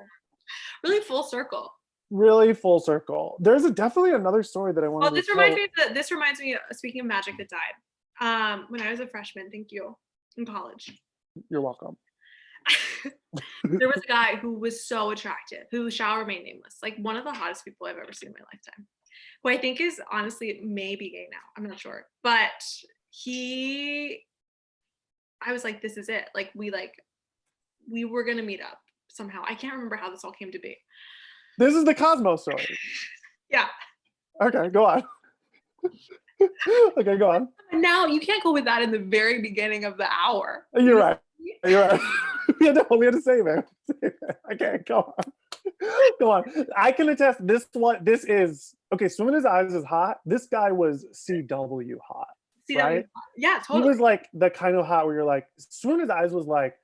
really full circle. really full circle. There's definitely another story that I wanted Oh, to tell. this reminds me, speaking of magic that died, when I was a freshman, thank you, in college. You're welcome. There was a guy who was so attractive, who shall remain nameless, like one of the hottest people I've ever seen in my lifetime, who I think is honestly maybe gay now. I'm not sure, but he, I was like, this is it. Like we were gonna meet up somehow. I can't remember how this all came to be. This is the Cosmo story. Yeah. Okay, go on. Okay, go on. Now you can't go with that in the very beginning of the hour. You're right. You're right. we had to save it. Okay, go on. Go on. I can attest this is okay. Swim in His Eyes is hot. This guy was CW hot. CW right? Yeah, totally. He was like the kind of hot where you're like, Swim in His Eyes was like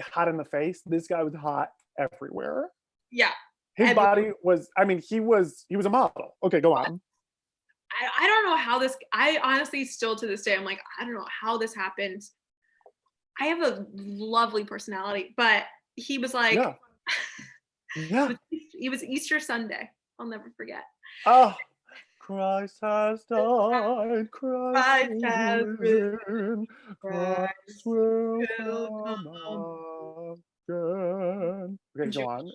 hot in the face. This guy was hot everywhere. Yeah. His body was, I mean, he was a model. Okay, go on. I don't know how this, I honestly still to this day, I'm like, I don't know how this happened. I have a lovely personality, but he was like, yeah. It was Easter Sunday. I'll never forget. Oh, Christ has died, Christ has risen, Christ will come again. Okay, go on.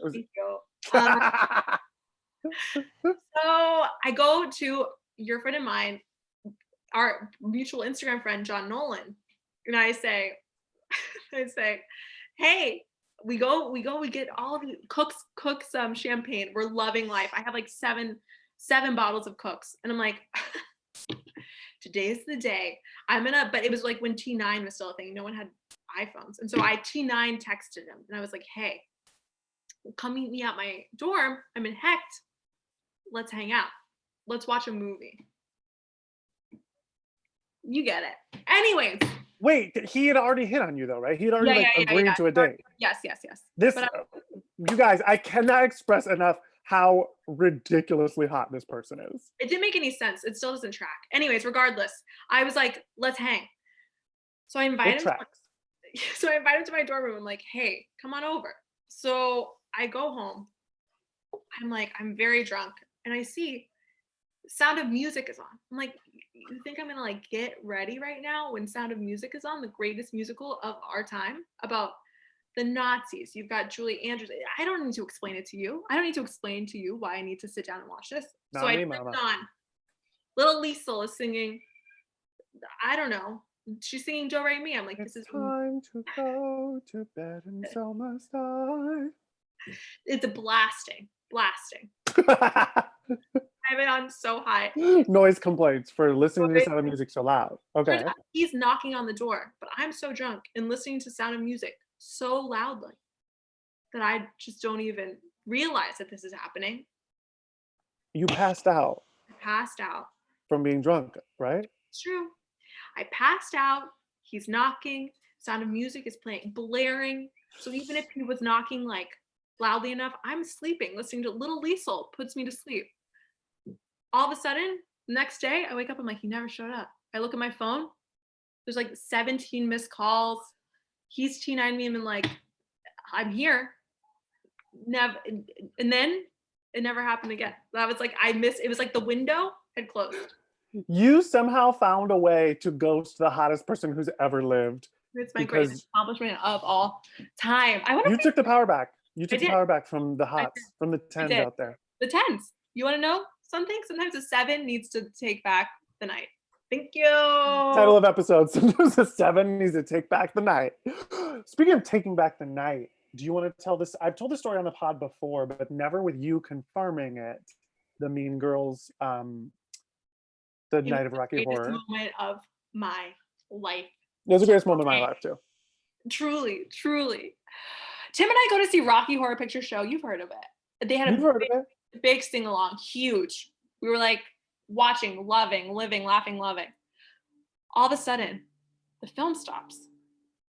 So I go to your friend of mine, our mutual Instagram friend, John Nolan, and I say, hey, we get all of you cook some champagne. We're loving life. I have like seven bottles of Cooks. And I'm like, today's the day. But it was like when T9 was still a thing. No one had iPhones. And so I T9 texted him and I was like, hey, come meet me at my dorm. I'm in Hecht. Let's hang out. Let's watch a movie. You get it. Anyways. Wait, he had already hit on you though, right? He had already agreed to a date. Yes. You guys, I cannot express enough how ridiculously hot this person is. It didn't make any sense. It still doesn't track. Anyways, regardless, I was like, let's hang. So I invited him. So I invited him to my dorm room. I'm like, hey, come on over. So I go home. I'm very drunk, and I see Sound of Music is on. I'm like, you think I'm gonna like get ready right now when Sound of Music is on, the greatest musical of our time, about the Nazis? You've got Julie Andrews. I don't need to explain it to you. I don't need to explain to you why I need to sit down and watch this. Not so me, I flipped on. Little Liesl is singing, I don't know. She's singing Do Re Mi. I'm like, this is time to go to bed, and so must I. It's a blasting. I have it on so high. Noise complaints for listening to Sound of Music so loud. Okay. He's knocking on the door, but I'm so drunk and listening to Sound of Music so loudly that I just don't even realize that this is happening. You passed out. I passed out. From being drunk, right? It's true. I passed out. He's knocking. Sound of Music is playing, blaring. So even if he was knocking like loudly enough, I'm sleeping, listening to Little Liesl puts me to sleep. All of a sudden, next day, I wake up, I'm like, he never showed up. I look at my phone, there's like 17 missed calls. He's T9 me and been like, I'm here. Never, and then it never happened again. That was like, it was like the window had closed. You somehow found a way to ghost the hottest person who's ever lived. It's my greatest accomplishment of all time. You took the power back. You took the power back from the hots, from the 10s out there. The 10s. You want to know something? Sometimes a 7 needs to take back the night. Thank you. Title of episode. Sometimes a 7 needs to take back the night. Speaking of taking back the night, do you want to tell this? I've told the story on the pod before, but never with you confirming it. The Mean Girls, the night of Rocky Horror. Moment of my life. It was the greatest moment of my life too. Truly. Tim and I go to see Rocky Horror Picture Show. You've heard of it. They had a big sing along, huge. We were like watching, loving, living, laughing, loving. All of a sudden, the film stops.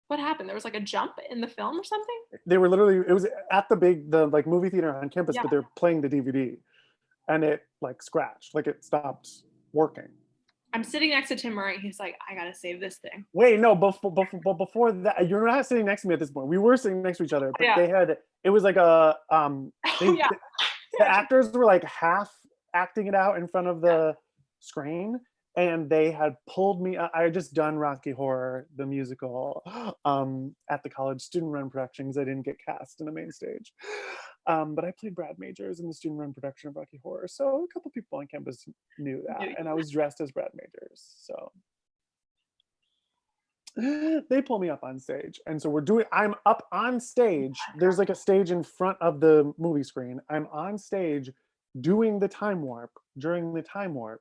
What happened? There was like a jump in the film or something? They were literally, it was at the like movie theater on campus, but they're playing the DVD and it like scratched, like it stopped working. I'm sitting next to Tim Murray. He's like, I gotta save this thing. Wait, no, before that, you're not sitting next to me at this point. We were sitting next to each other, but they had, it was like a, The actors were like half acting it out in front of the screen, and they had pulled me. I had just done Rocky Horror, the musical, at the college student run production because I didn't get cast in the main stage. But I played Brad Majors in the student run production of Rocky Horror, so a couple people on campus knew that, and I was dressed as Brad Majors. So they pull me up on stage, and so I'm up on stage. There's like a stage in front of the movie screen. I'm on stage doing the time warp during the time warp,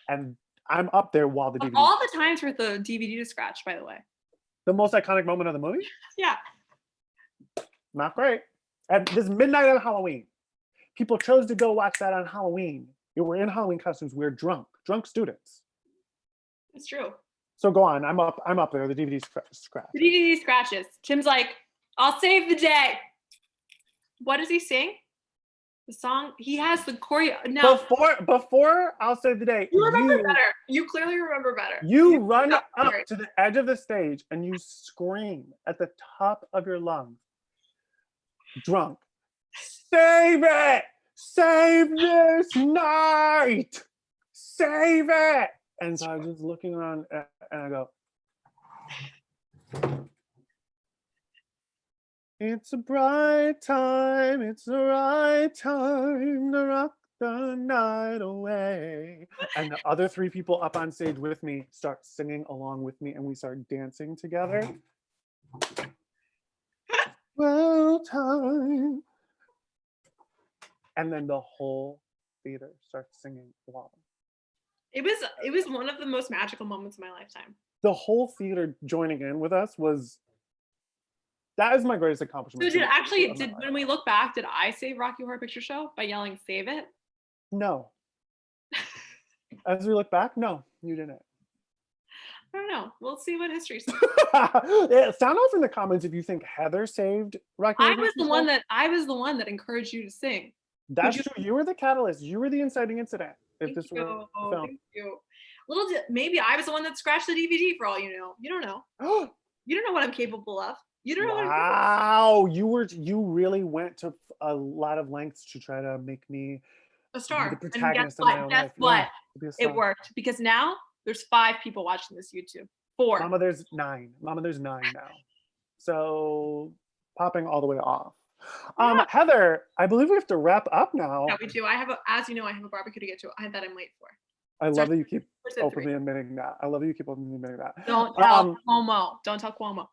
and I'm up there while the Of DVD. all the times for the DVD to scratch, by the way. The most iconic moment of the movie? Yeah. Not great. At this midnight on Halloween, people chose to go watch that on Halloween. We were in Halloween costumes. We were drunk students. It's true. So go on. I'm up there. The DVD scratch. The DVD scratches. Tim's like, I'll save the day. What does he sing? The song, he has the choreo. No. Before I'll save the day. You remember better. You clearly remember better. You run up to the edge of the stage and you scream at the top of your lungs, drunk, save it! Save this night! Save it! And so I was just looking around and I go, it's a bright time, it's the right time to rock the night away. And the other three people up on stage with me start singing along with me and we start dancing together. Well time. And then the whole theater starts singing along. It was one of the most magical moments of my lifetime. The whole theater joining in with us that is my greatest accomplishment. So when we look back, did I save Rocky Horror Picture Show by yelling "Save it"? No. As we look back, no, you didn't. I don't know. We'll see what history says. Yeah, sound off in the comments if you think Heather saved Rocky Horror Picture Show. I was the one that encouraged you to sing. That's true. You were the catalyst. You were the inciting incident. If this were film. Thank you. Maybe I was the one that scratched the DVD for all you know. You don't know. You don't know what I'm capable of. You don't know what I'm capable of. You really went to a lot of lengths to try to make me a star. The protagonist and of my own life. Guess what? Yeah, it worked because now there's 5 people watching this YouTube. 4. Mama, there's 9. Mama, there's 9 now. So popping all the way off. Yeah. Heather, I believe we have to wrap up now. Yeah, we do. As you know, I have a barbecue to get to that I'm late for. I love that you keep openly admitting that. Don't tell Cuomo. Don't tell Cuomo.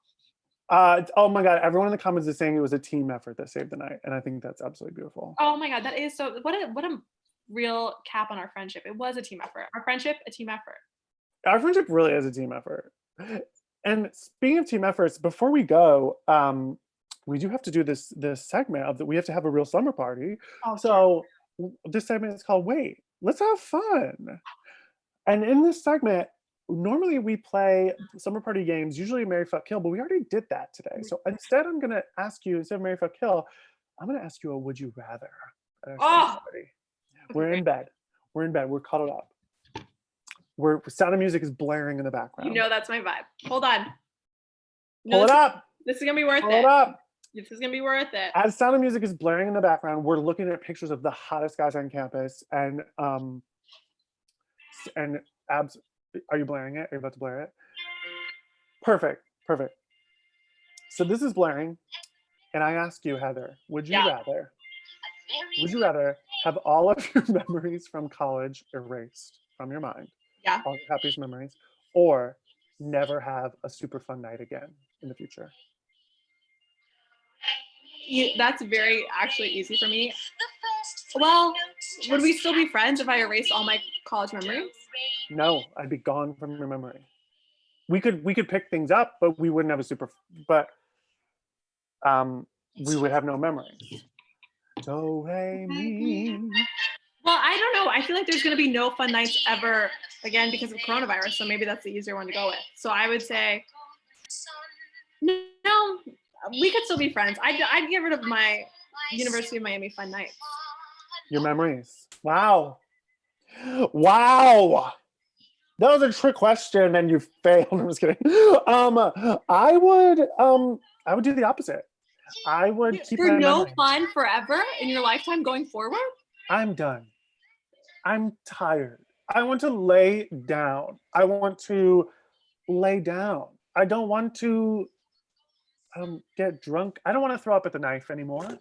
Oh my God, everyone in the comments is saying it was a team effort that saved the night. And I think that's absolutely beautiful. Oh my God, that is so, what a real cap on our friendship. It was a team effort. Our friendship, a team effort. Our friendship really is a team effort. And speaking of team efforts, before we go, we do have to do this segment of that. We have to have a real slumber party. Oh, so this segment is called Wait, Let's Have Fun. And in this segment, normally we play summer party games, usually Marry, Fuck, Kill, but we already did that today. So instead, I'm going to ask you, instead of Marry, Fuck, Kill, I'm going to ask you a Would You Rather. We're in bed. We're cuddled up. Sound of music is blaring in the background. You know that's my vibe. Hold on. Pull it up. This is going to be worth it. Pull it up. This is going to be worth it. As Sound of Music is blaring in the background, we're looking at pictures of the hottest guys on campus. And Abs, are you blaring it? Are you about to blare it? Perfect. So this is blaring. And I ask you, Heather, would you rather have all of your memories from college erased from your mind? Yeah. All your happiest memories, or never have a super fun night again in the future? That's very actually easy for me. Well, would we still be friends if I erased all my college memories? No, I'd be gone from your memory. We could pick things up, but we wouldn't have we would have no memories. Do, re, mi. Well, I don't know. I feel like there's going to be no fun nights ever again because of coronavirus. So maybe that's the easier one to go with. So I would say, no, we could still be friends. I'd get rid of my University of Miami fun night. Your memories. Wow. That was a trick question and you failed. I'm just kidding. I would do the opposite. I would keep for no fun forever in your lifetime going forward. I'm done. I'm tired. I want to lay down. I want to lay down. I don't want to get drunk. I don't want to throw up at the knife anymore. Okay,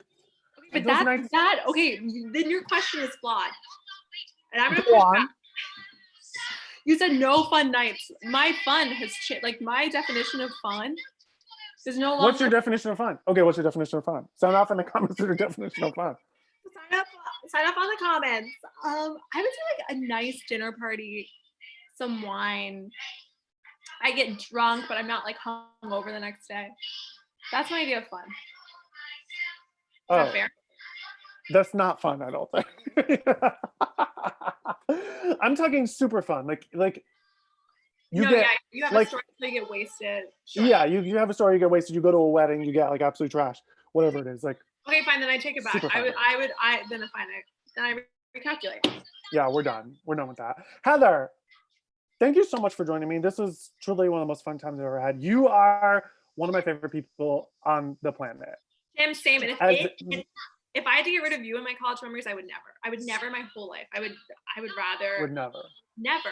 Like but those nights. okay, then your question is flawed. And I'm gonna Go push on. back. You said no fun nights. My fun has changed. Like my definition of fun is no longer. What's your definition of fun? Okay, what's your definition of fun? Sound off in the comments with your definition of fun. Sign up on the comments. I would say like a nice dinner party, some wine. I get drunk, but I'm not like hungover the next day. That's my idea of fun. Is that fair? That's not fun, I don't think. I'm talking super fun. Like you have like, a story so you get wasted. Sure. Yeah, you have a story, you get wasted, you go to a wedding, you get like absolute trash, whatever it is. Like, okay, fine, then I take it back. Then I recalculate. Yeah, we're done. We're done with that. Heather, thank you so much for joining me. This was truly one of the most fun times I've ever had. You are one of my favorite people on the planet. Tim, same. And if I had to get rid of you in my college memories, I would never. I would never my whole life. I would rather. Would never. Never.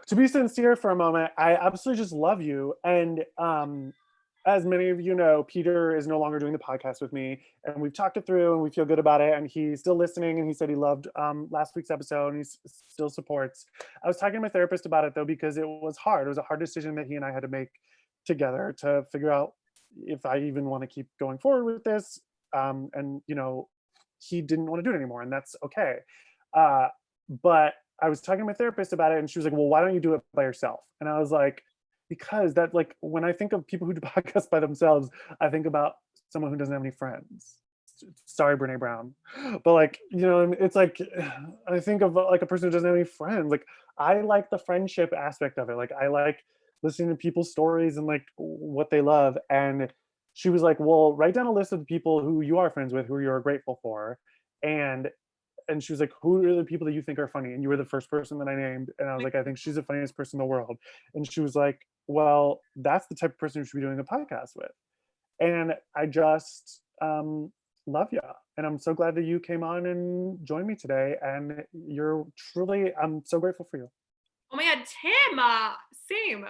To be sincere for a moment, I absolutely just love you. And as many of you know, Peter is no longer doing the podcast with me, and we've talked it through and we feel good about it. And he's still listening, and he said he loved last week's episode, and he still supports. I was talking to my therapist about it though, because it was hard. It was a hard decision that he and I had to make together to figure out if I even want to keep going forward with this. And you know, he didn't want to do it anymore, and that's okay. But I was talking to my therapist about it, and she was like, well, why don't you do it by yourself? And I was like, because that, like, when I think of people who do podcasts by themselves, I think about someone who doesn't have any friends. Sorry, Brene Brown. But like, you know, it's like, I think of like a person who doesn't have any friends. Like, I like the friendship aspect of it. Like, I like listening to people's stories and like what they love. And she was like, well, write down a list of the people who you are friends with, who you're grateful for. And she was like, who are the people that you think are funny? And you were the first person that I named. And I was like, I think she's the funniest person in the world. And she was like, well, that's the type of person you should be doing a podcast with. And I just love you. And I'm so glad that you came on and joined me today. And you're truly, I'm so grateful for you. Oh my God, Tim, same.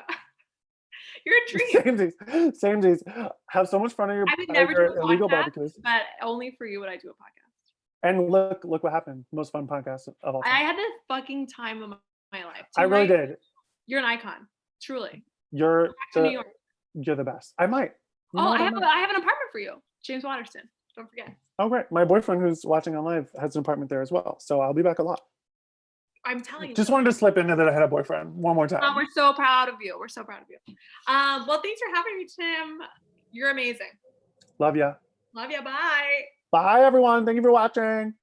You're a dream. Same days. Have so much fun on your, I would never do a illegal podcast, barbecues. but only for you would I do a podcast. And look what happened. Most fun podcast of all time. I had the fucking time of my life. I really did. You're an icon, truly. You're the best. I might. I have an apartment for you, James Waterston. Don't forget. Oh, great. My boyfriend who's watching on live has an apartment there as well. So I'll be back a lot. I'm telling you. Just wanted to slip into that I had a boyfriend one more time. We're so proud of you. We're so proud of you. Well, thanks for having me, Tim. You're amazing. Love ya. Love ya. Bye. Bye, everyone. Thank you for watching.